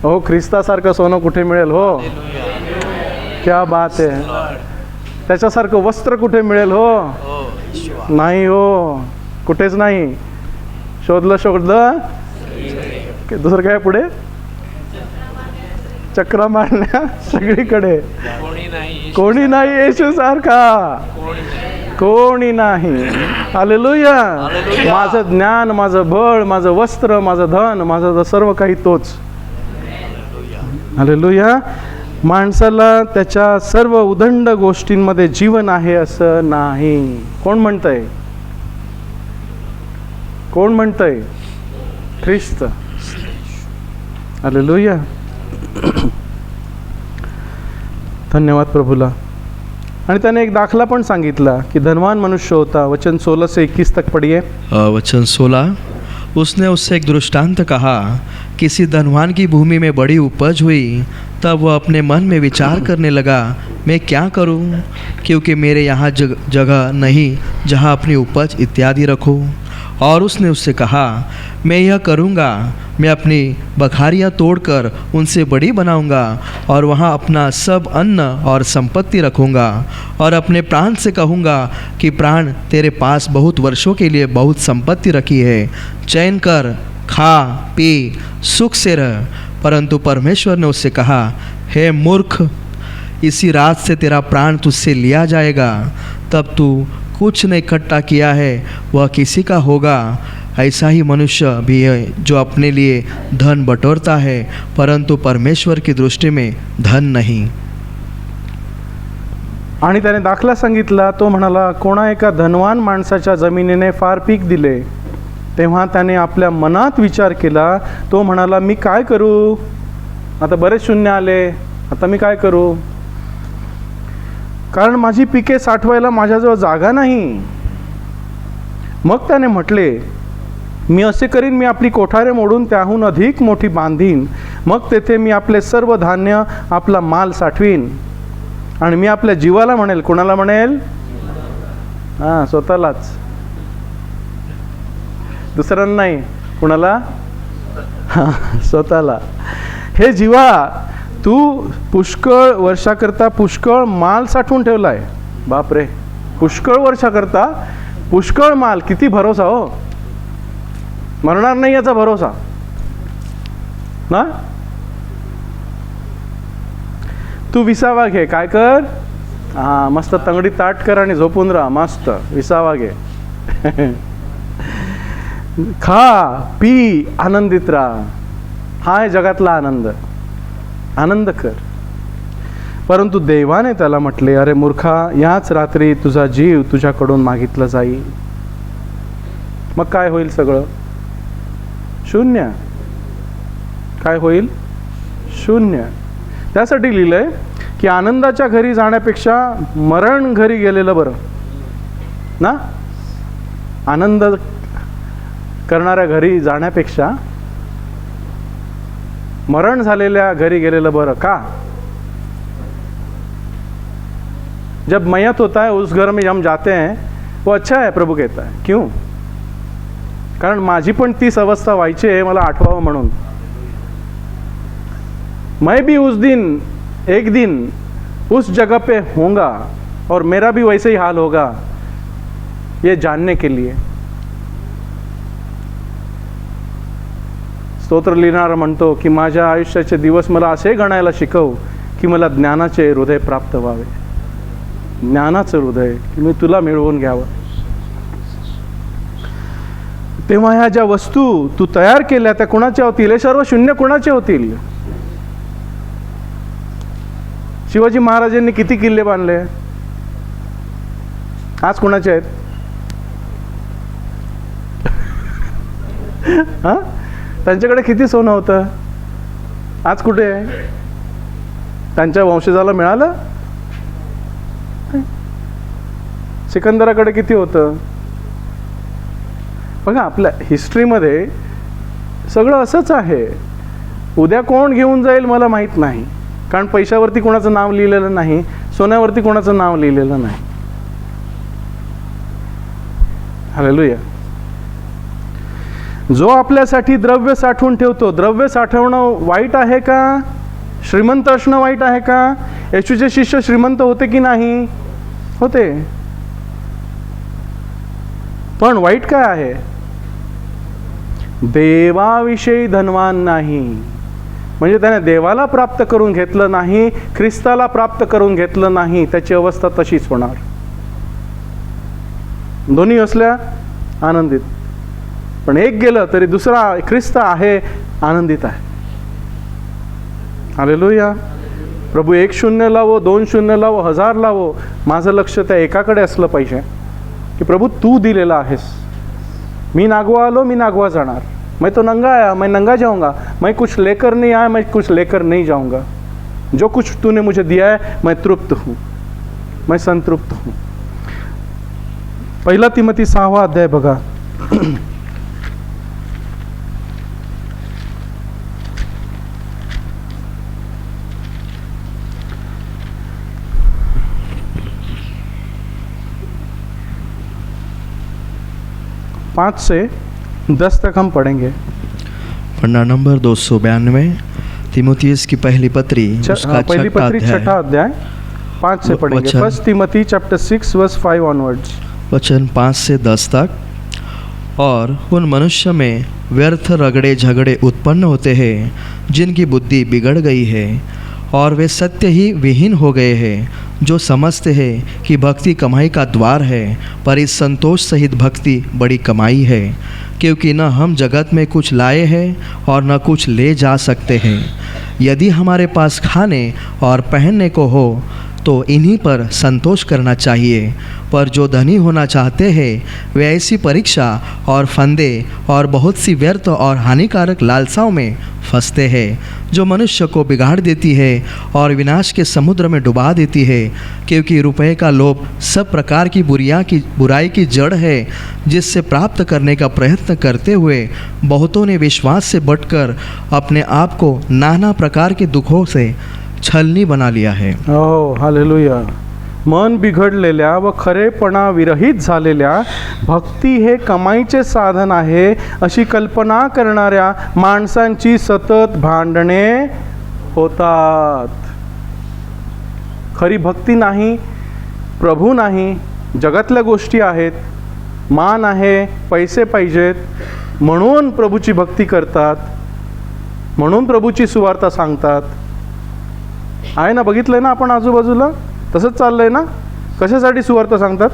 हो, ख्रिस्तासारखं सोनं कुठे मिळेल? हो, क्या बात आहे. त्याच्यासारखं वस्त्र कुठे मिळेल? हो, नाही. हो, कुठेच नाही. शोधलं दुसरं काय पुढे? चक्रा मारण्या सगळीकडे. कोणी नाही येशू सारखा, कोणी नाही. हालेलुया. माझं ज्ञान, माझं बळ, माझं वस्त्र, माझं धन, माझं सर्व काही तोच. हालेलुया. माणसाला त्याच्या सर्व उदंड गोष्टींमध्ये जीवन आहे असं नाही. कोण म्हणतंय? कोण म्हणतंय? ख्रिस्त. हालेलुया. धन्यवाद प्रभूला. आणि त्याने एक दाखला पण सांगितला की धनवान मनुष्य होता. वचन 16 से 21 तक पढ़िए. वचन 16. उसने उससे एक दृष्टांत कहा, किसी धनवान की भूमि में बड़ी उपज हुई, तब वह अपने मन में विचार करने लगा, मैं क्या करूं, क्योंकि मेरे यहाँ जगह नहीं जहाँ अपनी उपज इत्यादि रखूं. और उसने उससे कहा, मैं यह करूँगा, मैं अपनी बखारियाँ तोड़कर उनसे बड़ी बनाऊँगा और वहाँ अपना सब अन्न और संपत्ति रखूँगा और अपने प्राण से कहूँगा कि प्राण, तेरे पास बहुत वर्षों के लिए बहुत संपत्ति रखी है, चैन कर, खा पी, सुख से रह। परंतु परमेश्वर ने उससे कहा, हे मूर्ख, इसी रात से तेरा प्राण तुझसे लिया जाएगा। तब तू कुछ ने इकट्ठा किया है वह किसी का होगा। ऐसा ही मनुष्य भी है जो अपने लिए धन बटोरता है, परंतु परमेश्वर की दृष्टि में धन नहीं। आणि त्याने दाखला सांगितला. तो म्हणाला, कोणा एका धनवान माणसाच्या जमिनीने फार पीक दिले. तेव्हा त्याने आपल्या मनात विचार केला. तो म्हणाला, मी काय करू, आता बरेच शून्य आले, आता मी काय करू, कारण माझी पिके साठवायला माझ्याजवळ जागा नाही. मग त्याने म्हटले, मी असे करीन, मी आपली कोठारे मोडून त्याहून अधिक मोठी बांधीन. मग तेथे मी आपले सर्व धान्य, आपला माल साठवीन आणि मी आपल्या जीवाला म्हणेल. कोणाला म्हणेल? हां, स्वतःलाच, दुसऱ्यांना नाही. कुणाला? हां, स्वतःला. हे जीवा, तू पुष्कळ वर्षाकरता पुष्कळ माल साठवून ठेवला आहे. बापरे, पुष्कळ वर्षाकरता पुष्कळ माल. किती भरोसा हो, मरणार नाही याचा भरोसा ना. तू विसावा घे. काय कर? हां, मस्त तंगडी ताट कर आणि झोपून राहा. मस्त विसावा घे. खा पी, आनंदित राहा. हा आहे जगातला आनंद. आनंद कर. परंतु देवाने त्याला म्हटले, अरे मूर्खा, याच रात्री तुझा जीव तुझ्याकडून मागितला जाईल. मग काय होईल? सगळं शून्य. काय होईल? शून्य. त्यासाठी लिहिलंय की आनंदाच्या घरी जाण्यापेक्षा मरण घरी गेलेलं बरं ना. आनंद करणाऱ्या घरी जाण्यापेक्षा मरण झालेल्या घरी गेलेलं बरं. का? जब मयत होता है उस घर में हम जाते हैं वो अच्छा है, प्रभु कहता है. क्यों? कारण माझी पण तीच अवस्था व्हायची आहे, मला आठवावं म्हणून. मैं भी उस दिन, एक दिन उस जगह पे होऊंगा और मेरा भी वैसे ही हाल होगा, ये जानने के लिए. स्तोत्र लिहिणारा म्हणतो की माझ्या आयुष्याचे दिवस मला असे गणायला शिकव की मला ज्ञानाचे हृदय प्राप्त व्हावे. ज्ञानाचं हृदय की मी तुला मिळवून घ्यावं. तेव्हा ह्या ज्या वस्तू तू तयार केल्या त्या कोणाच्या होतील? हे सर्व शून्य कोणाचे होतील? शिवाजी महाराजांनी किती किल्ले बांधले? आज कोणाचे आहेत? हा, त्यांच्याकडे किती सोनं होतं? आज कुठे आहे? त्यांच्या वंशजाला मिळालं? सिकंदराकडे किती होतं? बघा, आपल्या हिस्ट्रीमध्ये सगळं असंच आहे. उद्या कोण घेऊन जाईल मला माहीत नाही, कारण पैशावरती कोणाचं नाव लिहिलेलं नाही, सोन्यावरती कोणाचं नाव लिहिलेलं नाही. हालेलुया. जो आपल्यासाठी द्रव्य साठवून ठेवतो, द्रव्य साठवणं वाईट आहे का? श्रीमंत असणं वाईट आहे का? येशूचे शिष्य श्रीमंत होते की नाही? होते. पण वाईट काय आहे? देवाविषयी धनवान नाही, म्हणजे त्याने देवाला प्राप्त करून घेतलं नाही, ख्रिस्ताला प्राप्त करून घेतलं नाही, त्याची अवस्था तशीच होणार. दोन्ही असल्या आनंदित, पण एक गेलं तरी दुसरा ख्रिस्त आहे, आनंदित आहे. हालेलुया. प्रभू 1 शून्य लावो, 2 शून्य लावो, 1000 लावो, माझं लक्ष त्या एकाकडे असलं पाहिजे की प्रभू तू दिलेला आहेस. मी नागवा आलो, मी नागवा जाणार. मैं तो नंगा आया, मैं नंगा जाऊंगा. मैं कुछ लेकर नहीं आया, मैं कुछ लेकर नहीं जाऊंगा. जो कुछ तूने मुझे दिया है मैं तृप्त हूँ, मैं संतृप्त हूँ. 1 तिमोथी 6 अध्याय बघा. 5 से 10 तक हम पढ़ेंगे। पन्ना नंबर 292, तीमुथियुस की पहली पत्री उसका पहली छठा पत्री अध्याय, 6 अध्याय 5 से पढ़ेंगे। वचन- 1 तिमोथी चैप्टर 6 वर्स 5 ऑनवर्ड्स। वचन 5 से 10 तक। और उन मनुष्य में व्यर्थ रगड़े झगड़े उत्पन्न होते हैं जिनकी बुद्धि बिगड़ गई है और वे सत्य ही विहीन हो गए हैं, जो समझते हैं कि भक्ति कमाई का द्वार है, पर इस संतोष सहित भक्ति बड़ी कमाई है, क्योंकि न हम जगत में कुछ लाए हैं और न कुछ ले जा सकते हैं। यदि हमारे पास खाने और पहनने को हो तो इन्हीं पर संतोष करना चाहिए, पर जो धनी होना चाहते हैं वे ऐसी परीक्षा और फंदे और बहुत सी व्यर्थ और हानिकारक लालसाओं में फंसते हैं, जो मनुष्य को बिगाड़ देती है और विनाश के समुद्र में डुबा देती है। क्योंकि रुपये का लोभ सब प्रकार की बुराई की जड़ है, जिससे प्राप्त करने का प्रयत्न करते हुए बहुतों ने विश्वास से बटकर अपने आप को नाना प्रकार के दुखों से छलनी बना लिया है। Oh hallelujah. मन बिघडलेल्या व खरेपणा विरहित झालेल्या भक्ती हे कमाईचे साधन आहे अशी कल्पना करणाऱ्या माणसांची सतत भांडणे होतात। खरी भक्ती नाही, प्रभू नाही, जगातल्या गोष्टी आहेत, मान आहे, पैसे पाहिजेत म्हणून प्रभूची भक्ती करतात, म्हणून प्रभूची सुवार्ता सांगतात। आहे ना, बघितलंय ना आपण आजूबाजूला, तसंच चाललंय ना। कशासाठी सुवार्ता सांगतात?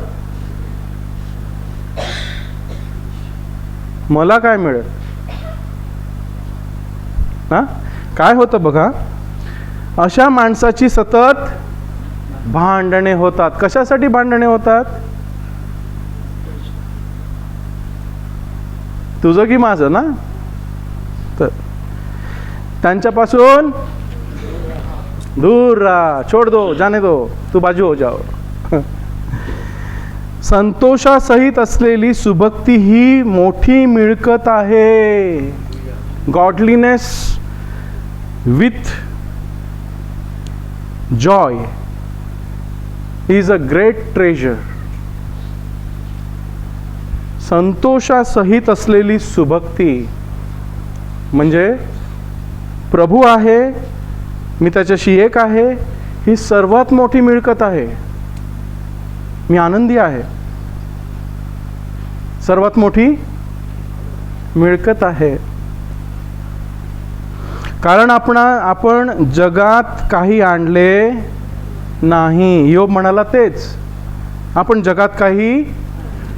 मला काय मिळेल ना, काय होतं बघा, अशा माणसाची सतत भांडणे होतात। कशासाठी भांडणे होतात? तुझं की माझं ना, तर त्यांच्यापासून दूर रहा, छोड़ दो, जाने दो, तू बाजू हो जाओ। संतोषासहित असलेली सुभक्ती ही मोठी मिळकत आहे। Godliness with joy is a great treasure. संतोषासहित असलेली सुभक्ती म्हणजे प्रभू आहे, मी त्याच्याशी एक आहे, ही सर्वात मोठी मिळकत आहे। मी आनंदी आहे, सर्वात मोठी मिळकत आहे। कारण आपण जगात काही आणले नाही। योब म्हणाला तेच, आपण जगात काही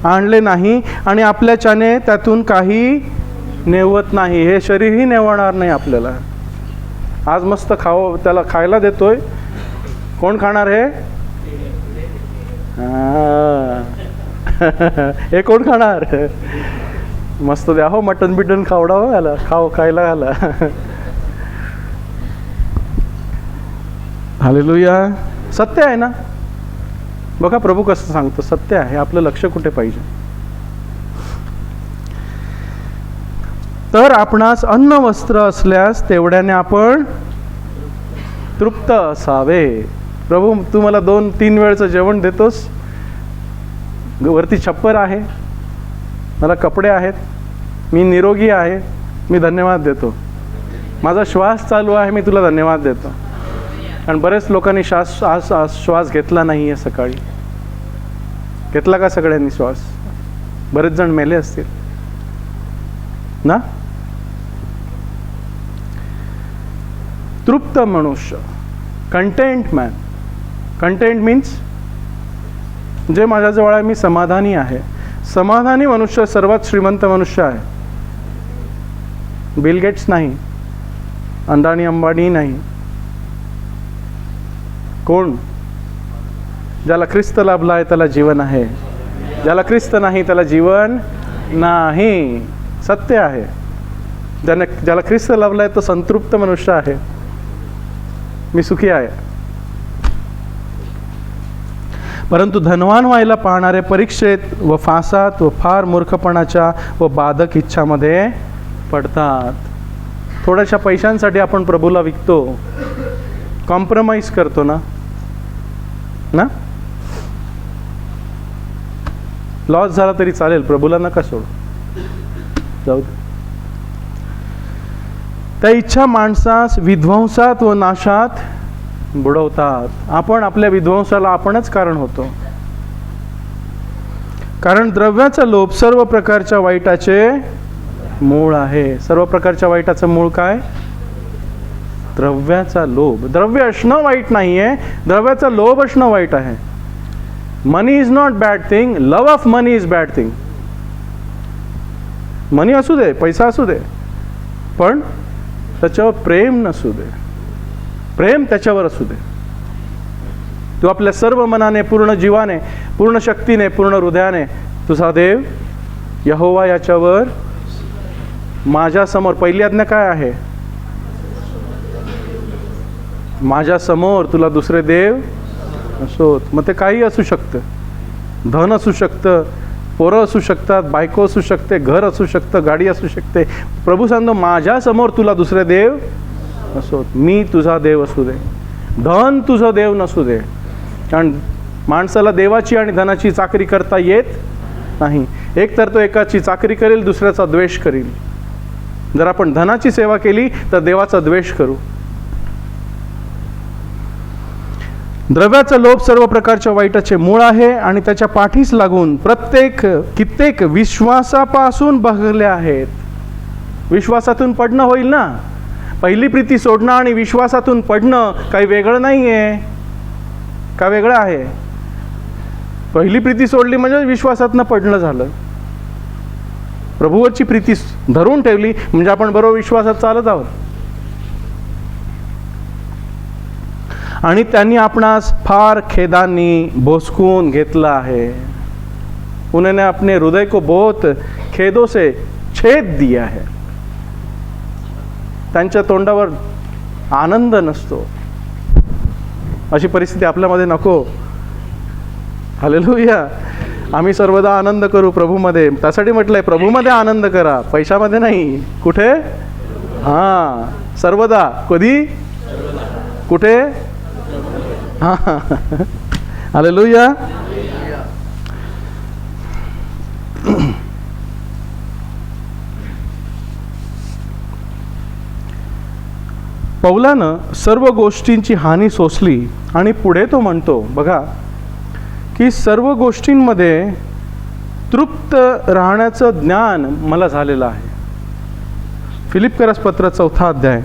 आणले नाही आणि आपल्याच्याने त्यातून काही नेवत नाही। हे शरीरही नेवणार नाही आपल्याला। आज मस्त खाओ, त्याला खायला देतोय, कोण खाणार हे? हे कोण खाणार? मस्त द्या हो, मटन बिटन खावडा हो याला, खायला घाला। हालेलुया। सत्य आहे ना, बघा प्रभू कसं सांगतो, सत्य आहे। आपलं लक्ष कुठे पाहिजे? तर आपणास अन्न वस्त्र असल्यास तेवढ्याने आपण तृप्त असावे। प्रभू तू मला 2-3 वेळचं जेवण देतोस, वरती छप्पर आहे, मला कपडे आहेत, मी निरोगी आहे, मी धन्यवाद देतो। माझा श्वास चालू आहे, मी तुला धन्यवाद देतो। आणि बरेच लोकांनी श्वास घेतला नाही आहे सकाळी। घेतला का सगळ्यांनी श्वास? बरेच जण मेले असतील ना। तृप्त मनुष्य, कंटेंट मॅन। कंटेंट मीन्स जे माझ्याजवळ आहे, मी समाधानी आहे। समाधानी मनुष्य सर्वात श्रीमंत मनुष्य आहे। बिल गेट्स नाही, अंदानी अंबानी नाही। कोण? ज्याला ख्रिस्त लाभला आहे त्याला जीवन आहे, ज्याला ख्रिस्त नाही त्याला जीवन नाही। सत्य आहे। ज्याला ख्रिस्त लाभला आहे तो संतृप्त मनुष्य आहे। मी सुखी आहे। परंतु धनवान व्हायला पाहणारे परीक्षेत व फासात व फार मूर्खपणाच्या व बाधक इच्छामध्ये पडतात। थोड्याशा पैशांसाठी आपण प्रभूला विकतो, कॉम्प्रोमाइज करतो ना। लॉस झाला तरी चालेल, प्रभूला नका सोडू। जाऊ दे. त्या इच्छा माणसास विध्वंसात व नाशात बुडवतात. आपण आपल्या विध्वंसाला आपणच कारण होतो. कारण द्रव्याचा लोभ सर्व प्रकारच्या वाईटाचे मूळ आहे. सर्व प्रकारच्या वाईटाचं मूळ काय? द्रव्याचा लोभ. द्रव्य असणं वाईट नाहीये, द्रव्याचा लोभ असणं वाईट आहे. Money is not bad thing, love of money is bad thing. Money असू दे, पैसा असू दे, पण त्याच्यावर प्रेम नसू दे. प्रेम त्याच्यावर असू दे. तू आपल्या सर्व मनाने, पूर्ण जीवाने, पूर्ण शक्तीने, पूर्ण हृदयाने तुझा देव यहोवा याच्यावर माझ्या समोर. पहिली आज्ञा काय आहे? माझ्या समोर तुला दुसरे देव असोत. मग ते काही असू शकतं. धन असू शकतं, पोरं असू शकतात, बायको असू शकते, घर असू शकतं, गाडी असू शकते. प्रभू सांगतो माझ्या समोर तुला दुसरे देव असोत. मी तुझा देव असू दे, धन तुझं देव नसू दे. कारण माणसाला देवाची आणि धनाची चाकरी करता येत नाही. एक तर तो एकाची चाकरी करेल, दुसऱ्याचा द्वेष करेल. जर आपण धनाची सेवा केली तर देवाचा द्वेष करू. द्रव्याचा लोभ सर्व प्रकारच्या वाईटाचे मूळ आहे आणि त्याच्या पाठीस लागून कित्येक विश्वासापासून बहरले आहेत. विश्वासातून पडणं होईल ना. पहिली प्रीती सोडणं आणि विश्वासातून पडणं काही वेगळं नाही आहे का? वेगळं आहे. पहिली प्रीती सोडली म्हणजे विश्वासातनं पडणं झालं. प्रभूवरची प्रीती धरून ठेवली म्हणजे आपण बरोबर विश्वासात चालत आहोत. आणि त्यांनी आपणास फार खेदांनी भोसकून घेतलं आहे. उन्होंने अपने हृदय को बहुत खेदों से छेद दिया है. त्यांच्या तोंडावर आनंद नसतो. अशी परिस्थिती आपल्यामध्ये नको. हालेलुया. आम्ही सर्वदा आनंद करू प्रभूमध्ये. त्यासाठी म्हटलंय प्रभूमध्ये आनंद करा, पैशामध्ये नाही. कुठे? हां, सर्वदा. कधी? कुठे? हां. हालेलुया. पौलानं सर्व गोष्टींची हानी सोसली आणि पुढे तो म्हणतो बघा की सर्व गोष्टींमध्ये तृप्त राहण्याचं ज्ञान मला झालेलं आहे. फिलिप्पियस पत्र 4 अध्याय.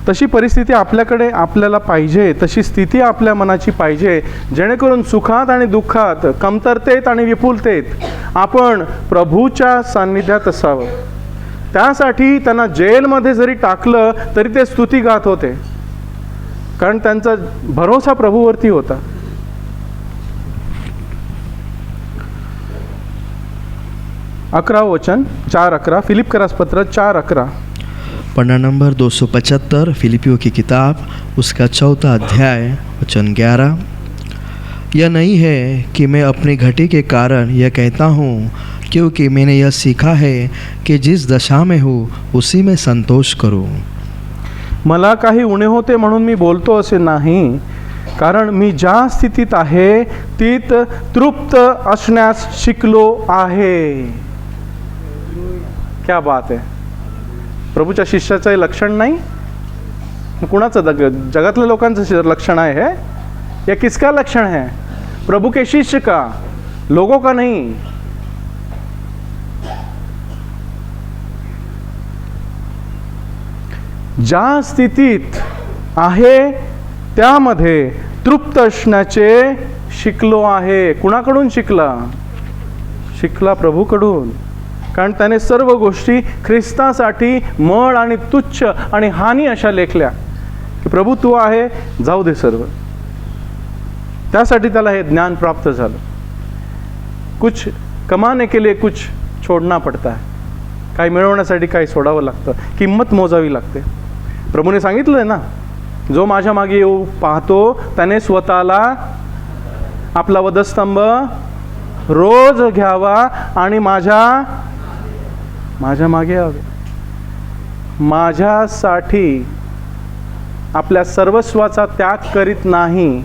तशी परिस्थिती आपल्याला पाहिजे, तशी स्थिती आपल्या मनाची पाहिजे, जेणेकरून सुखात आणि दुःखात, कमतरतेत आणि विपुलतेत आपण प्रभूच्या सान्निध्यात असावं. त्यासाठी त्यांना जेलमध्ये जरी टाकलं तरी ते स्तुती गात होते, कारण त्यांचा भरोसा प्रभूवरती होता. वचन 4:11. फिलिप्पियस पत्र 4:11. पन्ना नंबर 275 फिलिपियों की किताब उसका 4 अध्याय वचन 11. यह नहीं है कि मैं अपनी घटी के कारण यह कहता हूँ, क्योंकि मैंने यह सीखा है कि जिस दशा में हूँ उसी में संतोष करूँ. मला काही उणे होते म्हणून मी बोलतो असे नाही, कारण मी ज्या स्थितीत आहे तीत तृप्त असण्यास शिकलो आहे. क्या बात आहे. प्रभूच्या शिष्याचं हे लक्षण नाही. कुणाचं? जगातल्या लोकांचं लक्षण आहे हे. या किसका लक्षण है? प्रभु के शिष्य का, लोगों का नहीं. ज्या स्थितीत आहे त्यामध्ये तृप्त असण्याचे शिकलो आहे. कुणाकडून शिकला? शिकला प्रभूकडून. कारण त्याने सर्व गोष्टी ख्रिस्तासाठी मळ आणि तुच्छ आणि हानी अशा लेखल्या की प्रभू तू आहे, जाऊ दे सर्व. त्यासाठी त्याला हे ज्ञान प्राप्त झालं. कुछ कमाने के लिए कुछ छोड़ना पड़ता है. काही मिळवण्यासाठी काही सोडावं लागतं, किंमत मोजावी लागते. प्रभूने सांगितलंय ना, जो माझ्या मागे येऊ पाहतो त्याने स्वतःला आपला वधस्तंभ रोज घ्यावा आणि माझ्या मागे यावे. माझ्यासाठी आपल्या सर्वस्वाचा त्याग करीत नाही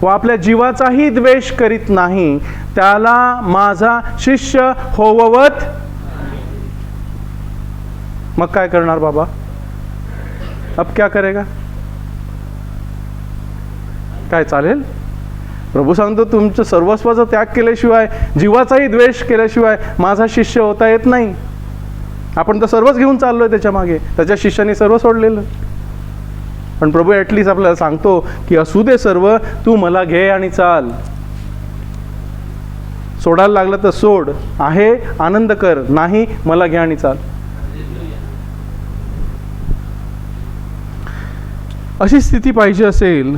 व आपल्या जीवाचाही द्वेष करीत नाही, त्याला माझा शिष्य होवत मग काय करणार बाबा? अब क्या करेगा? काय चालेल? प्रभू सांगतो तुमचं सर्वस्वाचा त्याग केल्याशिवाय, जीवाचाही द्वेष केल्याशिवाय माझा शिष्य होता येत नाही. आपण तर सर्वच घेऊन चाललोय त्याच्या मागे, त्याच्या शिष्याने सर्व सोडलेलं. पण प्रभू ॲटलिस्ट आपल्याला सांगतो की असू दे सर्व, तू मला घे आणि चाल. सोडायला लागलं तर सोड, आहे आनंद कर, नाही मला घे आणि चाल. अशी स्थिती पाहिजे असेल,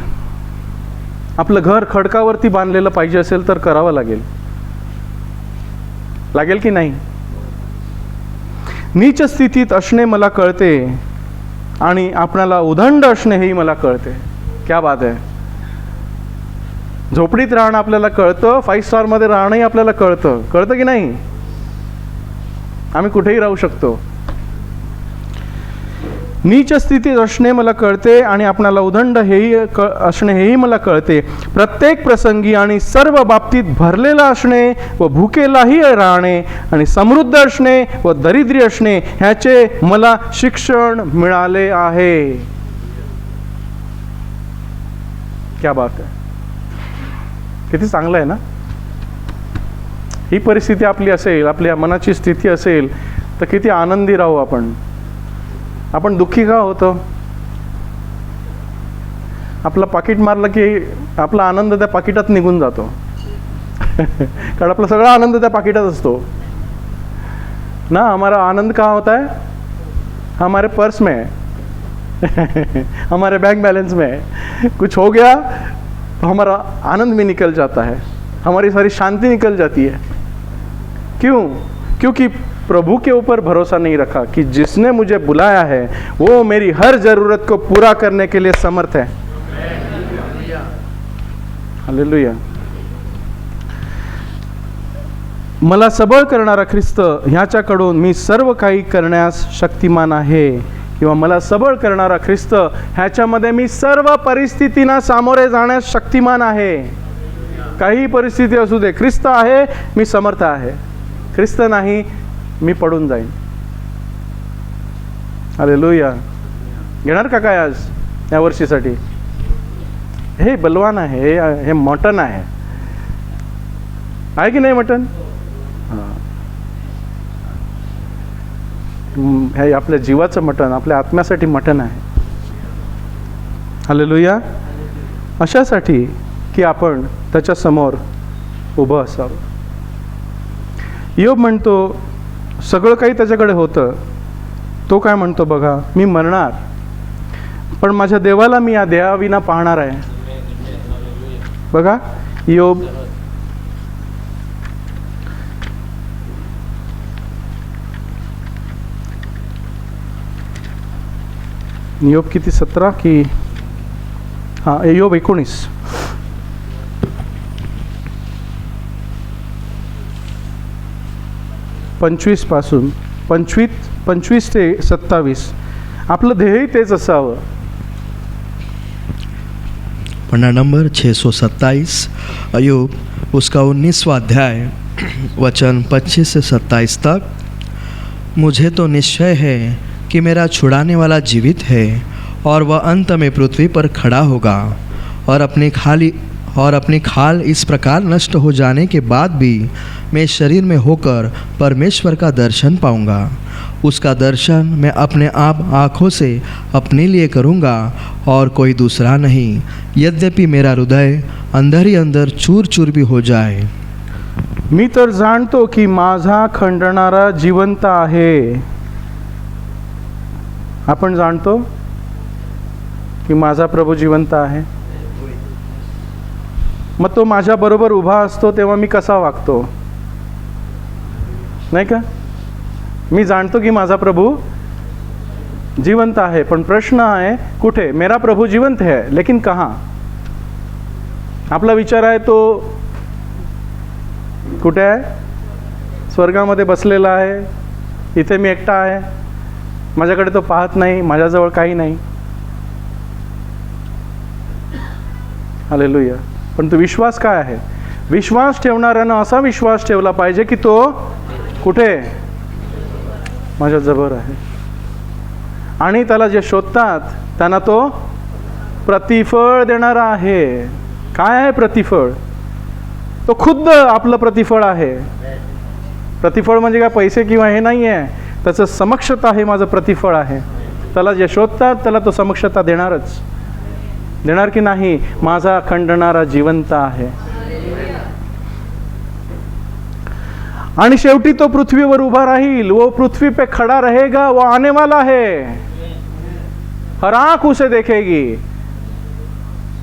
आपलं घर खडकावरती बांधलेलं पाहिजे असेल तर करावं लागेल की नाही? नीच स्थितीत असणे मला कळते आणि आपणाला उदंड असणे हेही मला कळते. क्या बात आहे. झोपडीत राहणं आपल्याला कळतं, 5 स्टारमध्ये राहणंही आपल्याला कळतं की नाही? आम्ही कुठेही राहू शकतो. नीच स्थितीत असणे मला कळते आणि आपणाला उदंड असणे हेही मला कळते. प्रत्येक प्रसंगी आणि सर्व बाबतीत भरलेला असणे व भुकेलाही राहणे आणि समृद्ध असणे व दरिद्री असणे ह्याचे मला शिक्षण मिळाले आहे. क्या बात आहे. किती चांगलं आहे ना? ही परिस्थिती आपली असेल, आपल्या मनाची स्थिती असेल तर किती आनंदी राहू आपण. आपण दुःखी का होतो? आपलं पाकिट मारलं की आपला आनंद त्या पाकिटात निघून जातो. कारण आपला सगळा आनंद त्या पाकिटात असतो ना. हमारा आनंद कहाँ होता है? हमारे पर्स में है, हमारे बैंक बैलेंस में है. कुछ हो गया तो हमारा आनंद भी निकल जाता है, हमारी सारी शांति निकल जाती है. क्यों? क्योंकि प्रभु के ऊपर भरोसा नहीं रखा कि जिसने मुझे बुलाया है वो मेरी हर जरूरत को पूरा करने के लिए समर्थ है. हालेलुया. मला सबळ करणारा ख्रिस्त ह्याच्याकडून मी सर्व काही करण्यास शक्तिमान आहे, किंवा मला सबळ करणारा ख्रिस्त ह्याच्यामध्ये मी सर्व परिस्थितींना सामोरे जाण्यास शक्तिमान आहे. काही परिस्थिती असू दे, ख्रिस्त आहे मी समर्थ आहे, ख्रिस्त नाही मी पडून जाईन. हालेलुया. घेणार का काय आज या वर्षीसाठी? हे बलवान आहे, हे मटण आहे की नाही मटण? हे आपल्या जीवाचं मटण, आपल्या आत्म्यासाठी मटण आहे. हालेलुया. अशासाठी की आपण त्याच्या समोर उभं असावं. योब म्हणतो सगळं काही त्याच्याकडे होतं. तो काय म्हणतो बघा, मी मरणार पण माझ्या देवाला मी या देहाविना पाहणार आहे. बघा योब योब किती 17 की हां योब 19 25 पासून 25 ते 27 आपलं ध्येय तेच असावं. पन्ना नंबर 627 अयूब उसका 19वां अध्याय वचन 25 से 27 तक. मुझे तो निश्चय है कि मेरा छुड़ाने वाला जीवित है और वह अंत में पृथ्वी पर खड़ा होगा और अपनी खाल इस प्रकार नष्ट हो जाने के बाद भी मैं शरीर में होकर परमेश्वर का दर्शन पाऊंगा. उसका दर्शन मैं अपने आप आँखों से अपने लिए करूँगा और कोई दूसरा नहीं. यद्यपि मेरा हृदय अंदर ही अंदर चूर चूर भी हो जाए. मी तर जाणतो की माझा खंडणारा जिवंत आहे. आपण जाणतो की माझा प्रभू जिवंत आहे. मग तो माझ्या बरोबर उभा असतो तेव्हा मी कसा वागतो, नाही का? मी जाणतो की माझा प्रभू जिवंत आहे, पण प्रश्न आहे कुठे? मेरा प्रभू जिवंत है लेकिन कहाँ? आपला विचार आहे तो कुठे आहे? स्वर्गामध्ये बसलेला आहे. इथे मी एकटा आहे, माझ्याकडे तो पाहत नाही, माझ्याजवळ काही नाही. हालेलुया. पण तो विश्वास काय आहे? विश्वास ठेवणाऱ्यानं असा विश्वास ठेवला पाहिजे की तो कुठे? माझ्या जवळ आहे. आणि त्याला जे शोधतात त्यांना तो प्रतिफळ देणारा आहे. काय आहे प्रतिफळ? तो खुद्द आपलं प्रतिफळ आहे. प्रतिफळ म्हणजे काय पैसे किंवा हे नाही आहे, त्याचं समक्षता हे माझं प्रतिफळ आहे. त्याला जे शोधतात त्याला तो समक्षता देणारच. देणार की नाही? माझा खंडणारा जिवंत आहे. आणि शेवटी तो पृथ्वीवर उभा राहील. वो पृथ्वी पे खड़ा रहेगा, वो आने वाला है. हर आंख उसे देखेगी,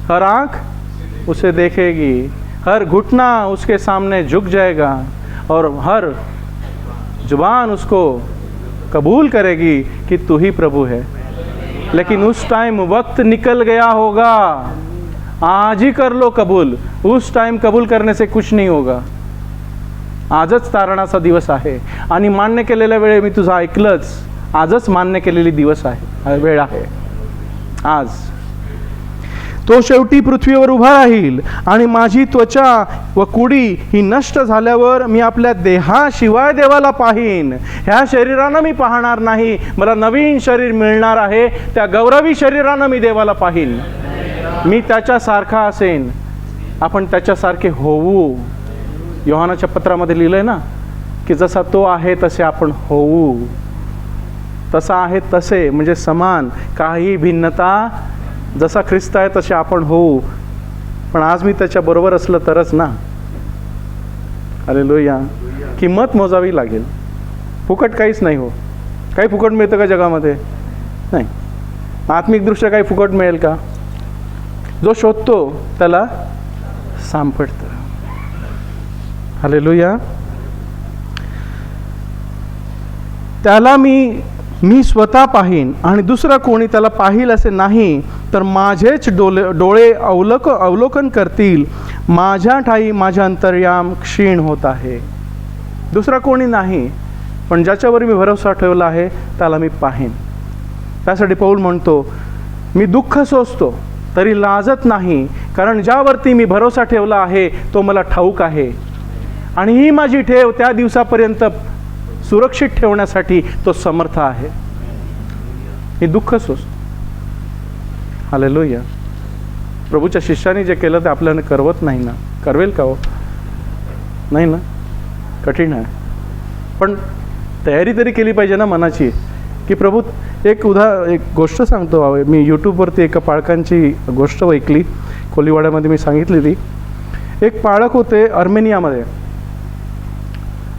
हर आंख उसे देखेगी, हर घुटना उसके सामने झुक जाएगा और हर जुबान उसको कबूल करेगी कि तू ही प्रभु है. लेकिन उस टाइम वक्त निकल गया होगा. आज ही कर लो कबूल. उस टाइम कबूल करने से कुछ नहीं होगा. आजच तारणाचा दिवस आहे आणि मान्य केलेल्या वेळे मी तुझं ऐकलंच. आजच मान्य केलेली दिवस आहे, वेळ आहे आज. तो शेवटी पृथ्वीवर उभा राहील आणि माझी त्वचा व कुडी ही नष्ट झाल्यावर मी आपल्या देहाशिवाय देवाला पाहीन. ह्या शरीरानं मी पाहणार नाही, मला नवीन शरीर मिळणार आहे. त्या गौरवी शरीरानं मी देवाला पाहीन. मी त्याच्यासारखा असेन. आपण त्याच्यासारखे होऊ. योहानाच्या पत्रामध्ये लिहिलंय ना की जसा तो आहे तसे आपण होऊ. तसा आहे तसे म्हणजे समान, काही भिन्नता. जसा ख्रिस्त आहे तसे आपण होऊ. पण आज मी त्याच्याबरोबर असलं तरच ना. हालेलुया. किंमत मोजावी लागेल. फुकट काहीच नाही हो. काही फुकट मिळतं का जगामध्ये? नाही. आत्मिकदृष्ट्या काही फुकट मिळेल का? जो शोधतो त्याला सापडतं. हालेलुया. त्याला मी स्वतः पाहीन आणि दुसरा कोणी त्याला पाहिल असे नाही. तर माझेच डोळे अवलोकन करतील. माझ्या ठाई माझ्या अंतर्याम क्षीण होत आहे. दुसरा कोणी नाही, पण ज्याच्यावर मी भरोसा ठेवला आहे त्याला मी पाहीन. त्यासाठी पौल म्हणतो, मी दुःख सोसतो तरी लाजत नाही, कारण ज्यावरती मी भरोसा ठेवला आहे तो मला ठाऊक आहे. आणि ही माझी ठेव त्या दिवसापर्यंत सुरक्षित ठेवण्यासाठी तो समर्थ आहे. मी दुःख सोसतो. हालेलुया. प्रभूच्या शिष्याने जे केलं ते आपल्याला करवत नाही ना. करवेल का हो? नाही ना. कठीण आहे. पण तयारी तरी केली पाहिजे ना मनाची की प्रभू. एक गोष्ट सांगतो. मी यूट्यूबवरती एका पाळकांची गोष्ट ऐकली. कोलीवाड्यामध्ये मी सांगितली ती. एक पाळक होते अर्मेनियामध्ये.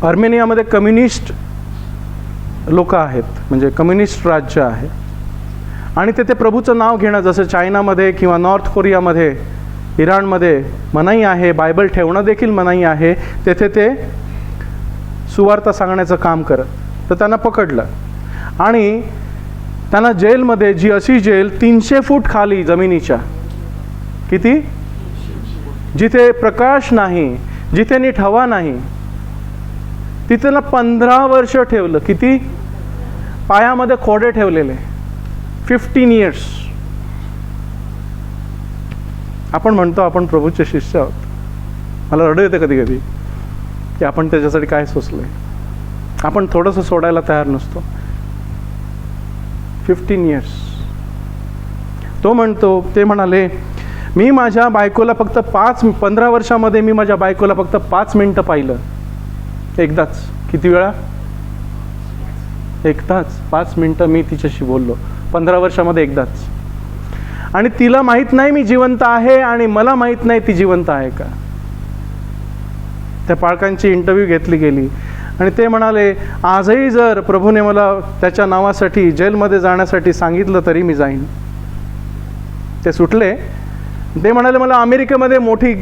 अर्मेनियामध्ये कम्युनिस्ट लोक आहेत, म्हणजे कम्युनिस्ट राज्य आहे. आणि तेथे प्रभूचं नाव घेणं, जसं चायनामध्ये किंवा नॉर्थ कोरियामध्ये, इराणमध्ये मनाई आहे. बायबल ठेवणं देखील मनाई आहे. तेथे ते सुवार्ता सांगण्याचं काम करत. तर त्यांना पकडलं आणि त्यांना जेलमध्ये, जी अशी जेल 300 फूट खाली जमिनीच्या, किती, जिथे प्रकाश नाही, जिथे नीट हवा नाही, तिथे ना 15 वर्ष ठेवलं. किती? पायामध्ये खोडे ठेवलेले. 15 इयर्स. आपण म्हणतो आपण प्रभूचे शिष्य आहोत. मला रडू येते कधी कधी की आपण त्याच्यासाठी काय सोचलंय. आपण थोडंसं सोडायला तयार नसतो. 15 इयर्स. तो म्हणतो, ते म्हणाले, मी माझ्या बायकोला फक्त 15 वर्षामध्ये मी माझ्या बायकोला फक्त 5 मिनिटं पाहिलं. एकदाच. किती वेळा? एकदाच. 5 मिनिटं मी तिच्याशी बोललो 15 वर्षामध्ये एकदाच. आणि तिला माहीत नाही मी जिवंत आहे आणि मला माहीत नाही ती जिवंत आहे का. त्या पाळकांची इंटरव्ह्यू घेतली गेली आणि ते म्हणाले, आजही जर प्रभूने मला त्याच्या नावासाठी जेलमध्ये जाण्यासाठी सांगितलं तरी मी जाईन. ते सुटले. ते म्हणाले, मला अमेरिकेमध्ये मोठी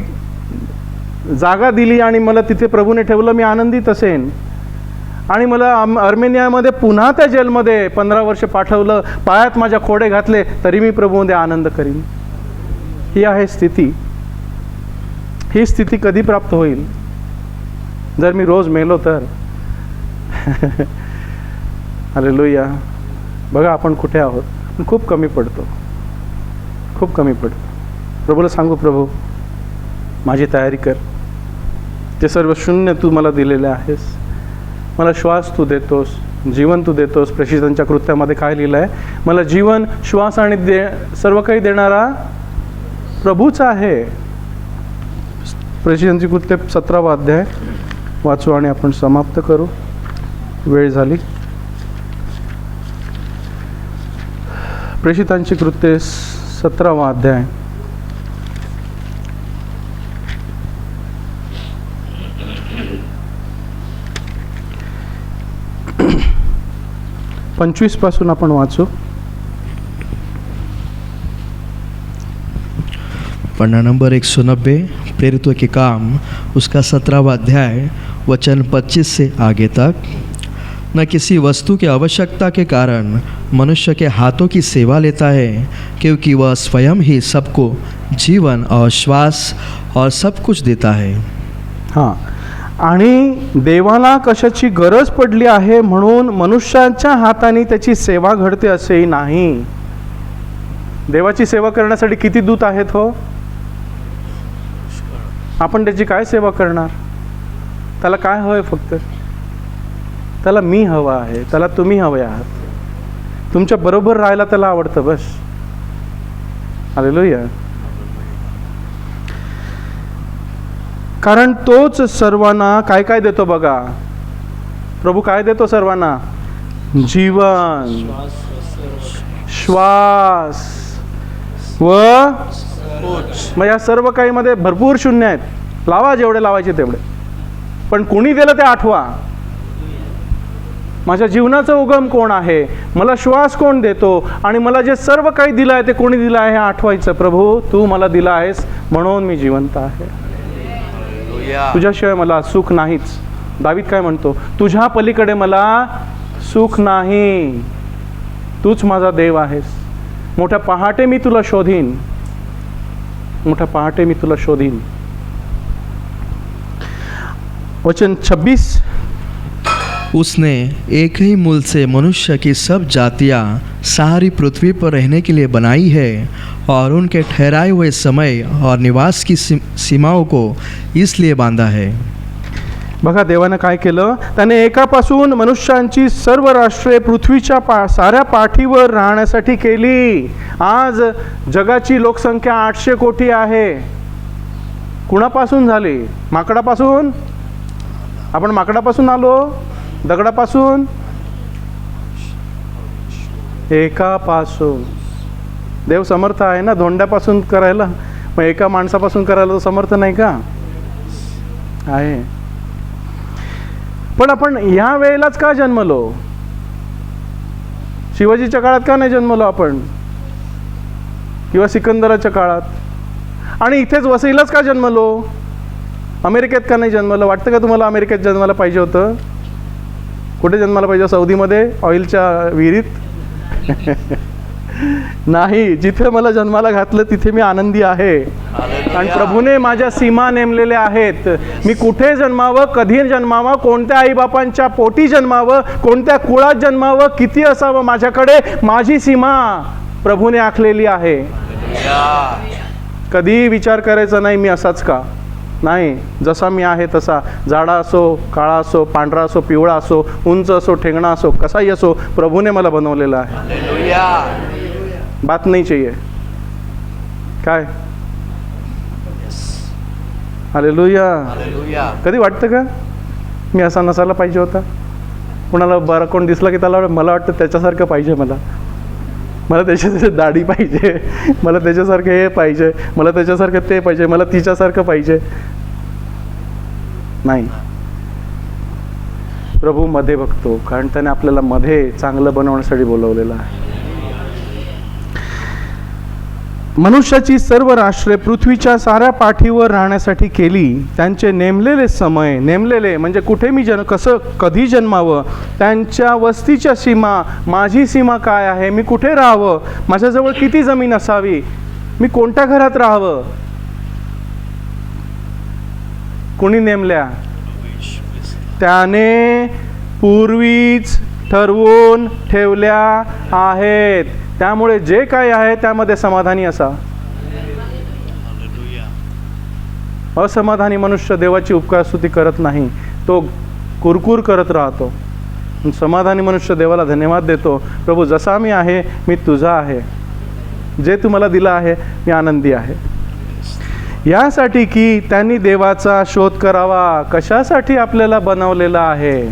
जागा दिली आणि मला तिथे प्रभूने ठेवलं, मी आनंदित असेन. आणि मला अर्मेनियामध्ये पुन्हा त्या जेलमध्ये 15 वर्ष पाठवलं, पायात माझ्या खोडे घातले, तरी मी प्रभूमध्ये आनंद करीन. ही आहे स्थिती. ही स्थिती कधी प्राप्त होईल? जर मी रोज मेलो तर. हालेलुया. बघा आपण कुठे आहोत. आपण खूप कमी पडतो. खूप कमी पडतो. प्रभूला सांगू, प्रभू माझी तयारी कर. ते सर्व शून्य तू मला दिलेले आहेस. मला श्वास तू देतोस. जीवन तू देतोस. प्रेषितांच्या कृत्यामध्ये काय लिहिलं आहे? मला जीवन, श्वास आणि सर्व काही देणारा प्रभूच आहे. प्रेषितांची कृत्य 17वा अध्याय वाचू आणि आपण समाप्त करू. वेळ झाली. प्रेषितांची कृत्ये 17वा अध्याय. पासून आपण वाचू. पन्ना नंबर 190, प्रेरितों के काम, उसका 17वां अध्याय वचन 25 से आगे तक। न किसी वस्तु की आवश्यकता के कारण मनुष्य के हाथों की सेवा लेता है, क्योंकि वह स्वयं ही सबको जीवन और श्वास और सब कुछ देता है। हां, आणि देवाला कशाची गरज पडली आहे म्हणून मनुष्याच्या हाताने त्याची सेवा घडते असेही नाही. देवाची सेवा करण्यासाठी किती दूत आहेत हो. आपण त्याची काय सेवा करणार? त्याला काय हवंय? फक्त त्याला मी हवा आहे, त्याला तुम्ही हवे आहात. तुमच्या बरोबर राहायला त्याला आवडतं बस. हालेलुया. कारण तोच सर्वांना काय काय देतो बघा. प्रभू काय देतो सर्वांना? जीवन, श्वास व मग या सर्व काही मध्ये भरपूर शून्य आहेत. लावा जेवढे लावायचे तेवढे, पण कोणी दिलं ते आठवा. माझ्या जीवनाचा उगम कोण आहे, मला श्वास कोण देतो, आणि मला जे सर्व काही दिलं आहे ते कोणी दिलं आहे हे आठवायचं. प्रभू तू मला दिला आहेस म्हणून मी जिवंत आहे. तुझ्याशिवाय मला सुख नाहीच. दावीद काय म्हणतो? तुझ्या पलीकडे मला सुख नाही. तूच माझा देव आहेस. मोठ्या पहाटे मी तुला शोधीन, मोठ्या पहाटे मी तुला शोधीन. वचन 26, उसने एक ही मूल से मनुष्य की सब जातियाँ सारी पृथ्वी पर रहने के लिए बनाई है, और उनके ठहराए हुए समय और निवास की सीमाओं को इसलिए बांधा है. बघा देवानं काय केलं? त्याने एकापासून मनुष्यांची सर्व राष्ट्रे पृथ्वीच्या साऱ्या पाठीवर राहण्यासाठी केली. आज जगाची लोकसंख्या 800 कोटी आहे. कुणापासून झाली? माकडापासून. आपण माकडापासून आलो, दगडापासून, एकापासून. देव समर्थ आहे ना धोंड्यापासून करायला, मग एका माणसापासून करायला तो समर्थ नाही का? आहे. पण आपण या वेळेलाच का जन्मलो? शिवाजीच्या काळात का नाही जन्मलो आपण, किंवा सिकंदराच्या काळात? आणि इथेच वसईलाच का जन्मलो? अमेरिकेत का नाही जन्मलो? वाटतं का तुम्हाला अमेरिकेत जन्माला पाहिजे होतं? कुठे जन्माला पाहिजे? सौदीमध्ये ऑइलच्या विहिरीत? नाही. जिथे मला जन्माला घातलं तिथे मी आनंदी आहे. आणि प्रभूने माझ्या सीमा नेमलेल्या आहेत. मी कुठे जन्मावं, कधी जन्मावं, कोणत्या आईबापांच्या पोटी जन्मावं, कोणत्या कुळात जन्मावं, किती असावं, माझ्याकडे माझी सीमा प्रभूने आखलेली आहे. कधी विचार करायचा नाही मी असाच का. नाही, जसा मी आहे तसा, जाडा असो, काळा असो, पांढरा असो, पिवळा असो, उंच असो, ठेंगणा असो, कसाही असो, प्रभूने मला बनवलेलं आहे. बात नाही चाहिए काय. हालेलुया. कधी वाटतं का मी असा नसायला पाहिजे होता? कुणाला बरं कोण दिसलं की त्याला मला वाटतं त्याच्यासारखं पाहिजे, मला त्याच्यासारखं दाढी पाहिजे, मला त्याच्यासारखं हे पाहिजे, मला त्याच्यासारखं ते पाहिजे, मला तिच्यासारखं पाहिजे. नाही, प्रभू मध्ये बघतो, कारण त्याने आपल्याला मध्ये चांगलं बनवण्यासाठी बोलवलेलं आहे. मनुष्याची सर्व राष्ट्रे पृथ्वीच्या साऱ्या पाठीवर राहण्यासाठी केली. त्यांचे नेमलेले समय, नेमलेले म्हणजे कुठे मी कधी जन्मावं, त्यांच्या वस्तीच्या सीमा, माझी सीमा काय आहे, मी कुठे राहावं, माझ्याजवळ किती जमीन असावी, मी कोणत्या घरात राहावं, कोणी नेमल्या? त्याने पूर्वीच ठरवून ठेवल्या आहेत. त्यामुळे जे काय आहे त्यामध्ये समाधानी असा. असमाधानी मनुष्य देवाची उपकारस्तुती करत नाही, तो कुरकुर करत राहतो. समाधानी मनुष्य देवाला धन्यवाद देतो, प्रभू जसा मी आहे मी तुझा आहे, जे तू मला दिलं आहे मी आनंदी आहे. यासाठी की त्यांनी देवाचा शोध करावा. कशासाठी आपल्याला बनवलेला आहे?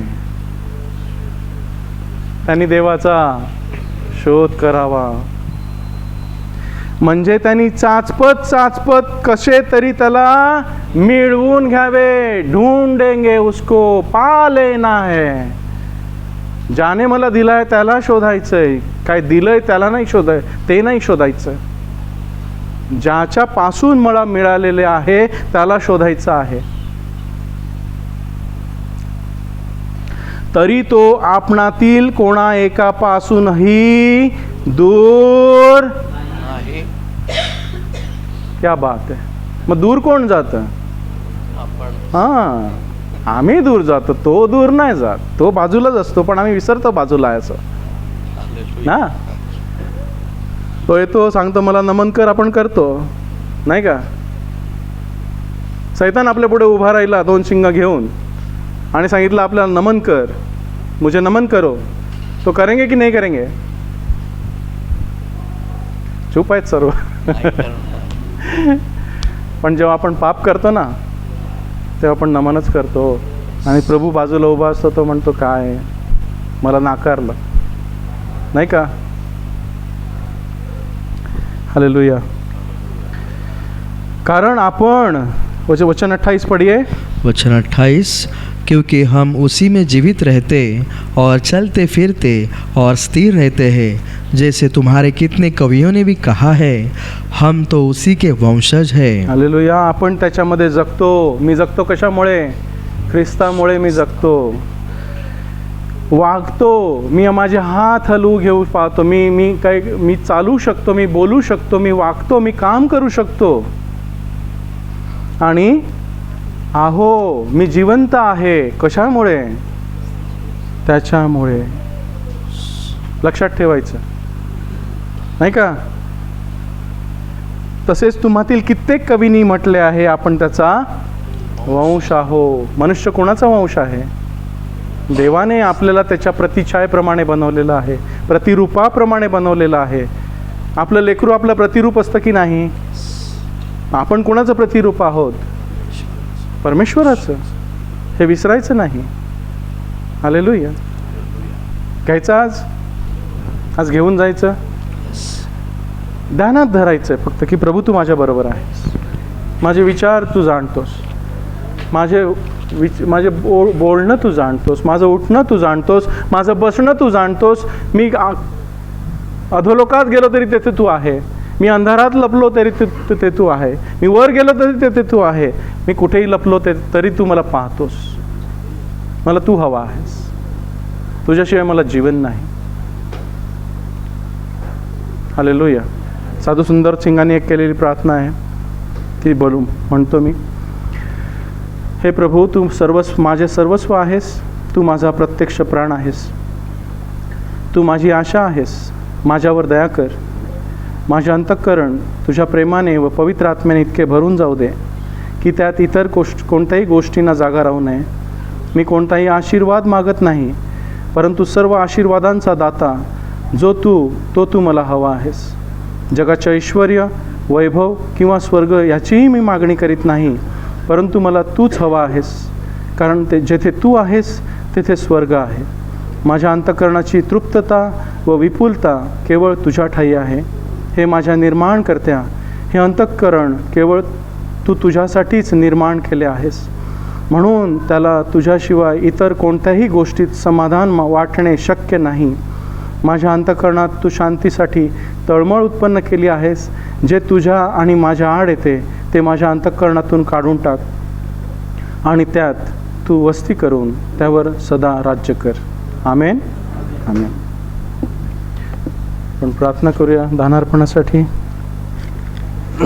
त्यांनी देवाचा शोध करावा. म्हणजे त्यांनी चाचपत कसे तरी त्याला मिळवून घ्यावे. ढूंढेंगे उसको पा लेना है. ज्याने मला दिलाय त्याला शोधायचंय. काय दिलंय त्याला नाही ते नाही शोधायचं. ज्याच्या पासून मला मिळालेले आहे त्याला शोधायचं आहे. तरी तो आपणातील कोणा एकापासूनही दूर नाही. क्या बात आहे. मग दूर कोण जातं? हां, आम्ही दूर जातो, तो दूर नाही जात. तो बाजूलाच असतो, पण आम्ही विसरतो बाजूला आहे असं ना. तो येतो, सांगतो मला नमन कर, आपण करतो नाही का. सैतान आपल्या पुढे उभा राहिला 2 शिंग घेऊन आणि सांगितलं आपल्याला नमन कर, मुझे नमन करो. तो करेंगे की नाही करेंगे? चुप आहेत सर्व. पण जेव्हा आपण पाप करतो ना तेव्हा आपण नमनच करतो. आणि प्रभू बाजूला उभा असतो, तो म्हणतो काय मला नाकारलं नाही का. हालेलुया. कारण आपण वचन 28 पढ़िए. वचन 28, क्योंकि हम उसी में जीवित रहते और चलते फिरते और स्थिर रहते हैं, जैसे तुम्हारे कितने कवियों ने भी कहा है, हम तो उसी के वंशज हैं. हालेलुया. आपण त्याच्यामध्ये जगतो. मी जगतो कशामुळे? ख्रिस्तामुळे मी जगतो. वागतो मी, माझे हात हलवू घेऊ पाहतो मी चालू शकतो, मी बोलू शकतो, मी वागतो, मी काम करू शकतो. आणि मी जिवंत आहे. कशामुळे? त्याच्यामुळे. लक्षात ठेवायचं नाही का. तसेच तुम्हातील कित्येक कवींनी म्हटले आहे, आपण त्याचा वंश आहो. मनुष्य कोणाचा वंश आहे? देवाने आपल्याला त्याच्या प्रतिछायेप्रमाणे बनवलेलं आहे, प्रतिरूपाप्रमाणे बनवलेलं आहे. आपलं लेकरू आपलं प्रतिरूप असतं की नाही? आपण कोणाचं प्रतिरूप आहोत? परमेश्वराचं. हे विसरायचं नाही. हालेलुया. घ्यायचं आज घेऊन जायचं, ध्यानात धरायचं फक्त की प्रभू तू माझ्या बरोबर आहेस. माझे विचार तू जाणतोस, माझे बोलणं तू जाणतोस, माझं उठणं तू जाणतोस, माझं बसणं तू जाणतोस. मी अधोलोकात गेलो तरी तेथे तू आहे. मी अंधारात लपलो तरी ते तू आहे. मी वर गेलो तरी तेथे तू आहे. मी कुठेही लपलो तरी तू मला पाहतोस. मला तू हवा आहेस. तुझ्याशिवाय मला जीवन नाही. हालेलुया. साधू सुंदर सिंगांनी एक केलेली प्रार्थना आहे, ती म्हणतो मी. हे प्रभू, तू माझे सर्वस्व आहेस. तू माझा प्रत्यक्ष प्राण आहेस. तू माझी आशा आहेस. माझ्यावर दया कर. माझे अंतःकरण तुझ्या प्रेमाने व पवित्र आत्म्याने इतके भरून जाऊ दे की त्यात इतर कोणत्याही गोष्टींना जागा राहू नये. मी कोणताही आशीर्वाद मागत नाही, परंतु सर्व आशीर्वादांचा दाता जो तू मला हवा आहेस. जगाचे ऐश्वर्य, वैभव किंवा स्वर्ग याचीही मी मागणी करीत नाही, परंतु मला तूच हवा आहेस. कारण जेथे तू आहेस तेथे स्वर्ग आहे. माझ्या अंतःकरणाची तृप्तता व विपुलता केवळ तुझ्या ठायी आहे. हे माझ्या निर्माण करत्या, हे अंतःकरण केवळ तू तुझ्यासाठीच निर्माण केले आहेस. म्हणून त्याला तुझ्याशिवाय इतर कोणत्याही गोष्टीत समाधान वाटणे शक्य नाही. माझ्या अंतःकरणात तू शांतीसाठी तळमळ उत्पन्न केली आहेस. जे तुझ्या आणि माझ्या आड येते ते माझ्या अंतःकरणातून काढून टाक आणि त्यात तू वस्ती करून त्यावर सदा राज्य कर. आमेन. आमेन. पण प्रार्थना करूया दानार्पणासाठी.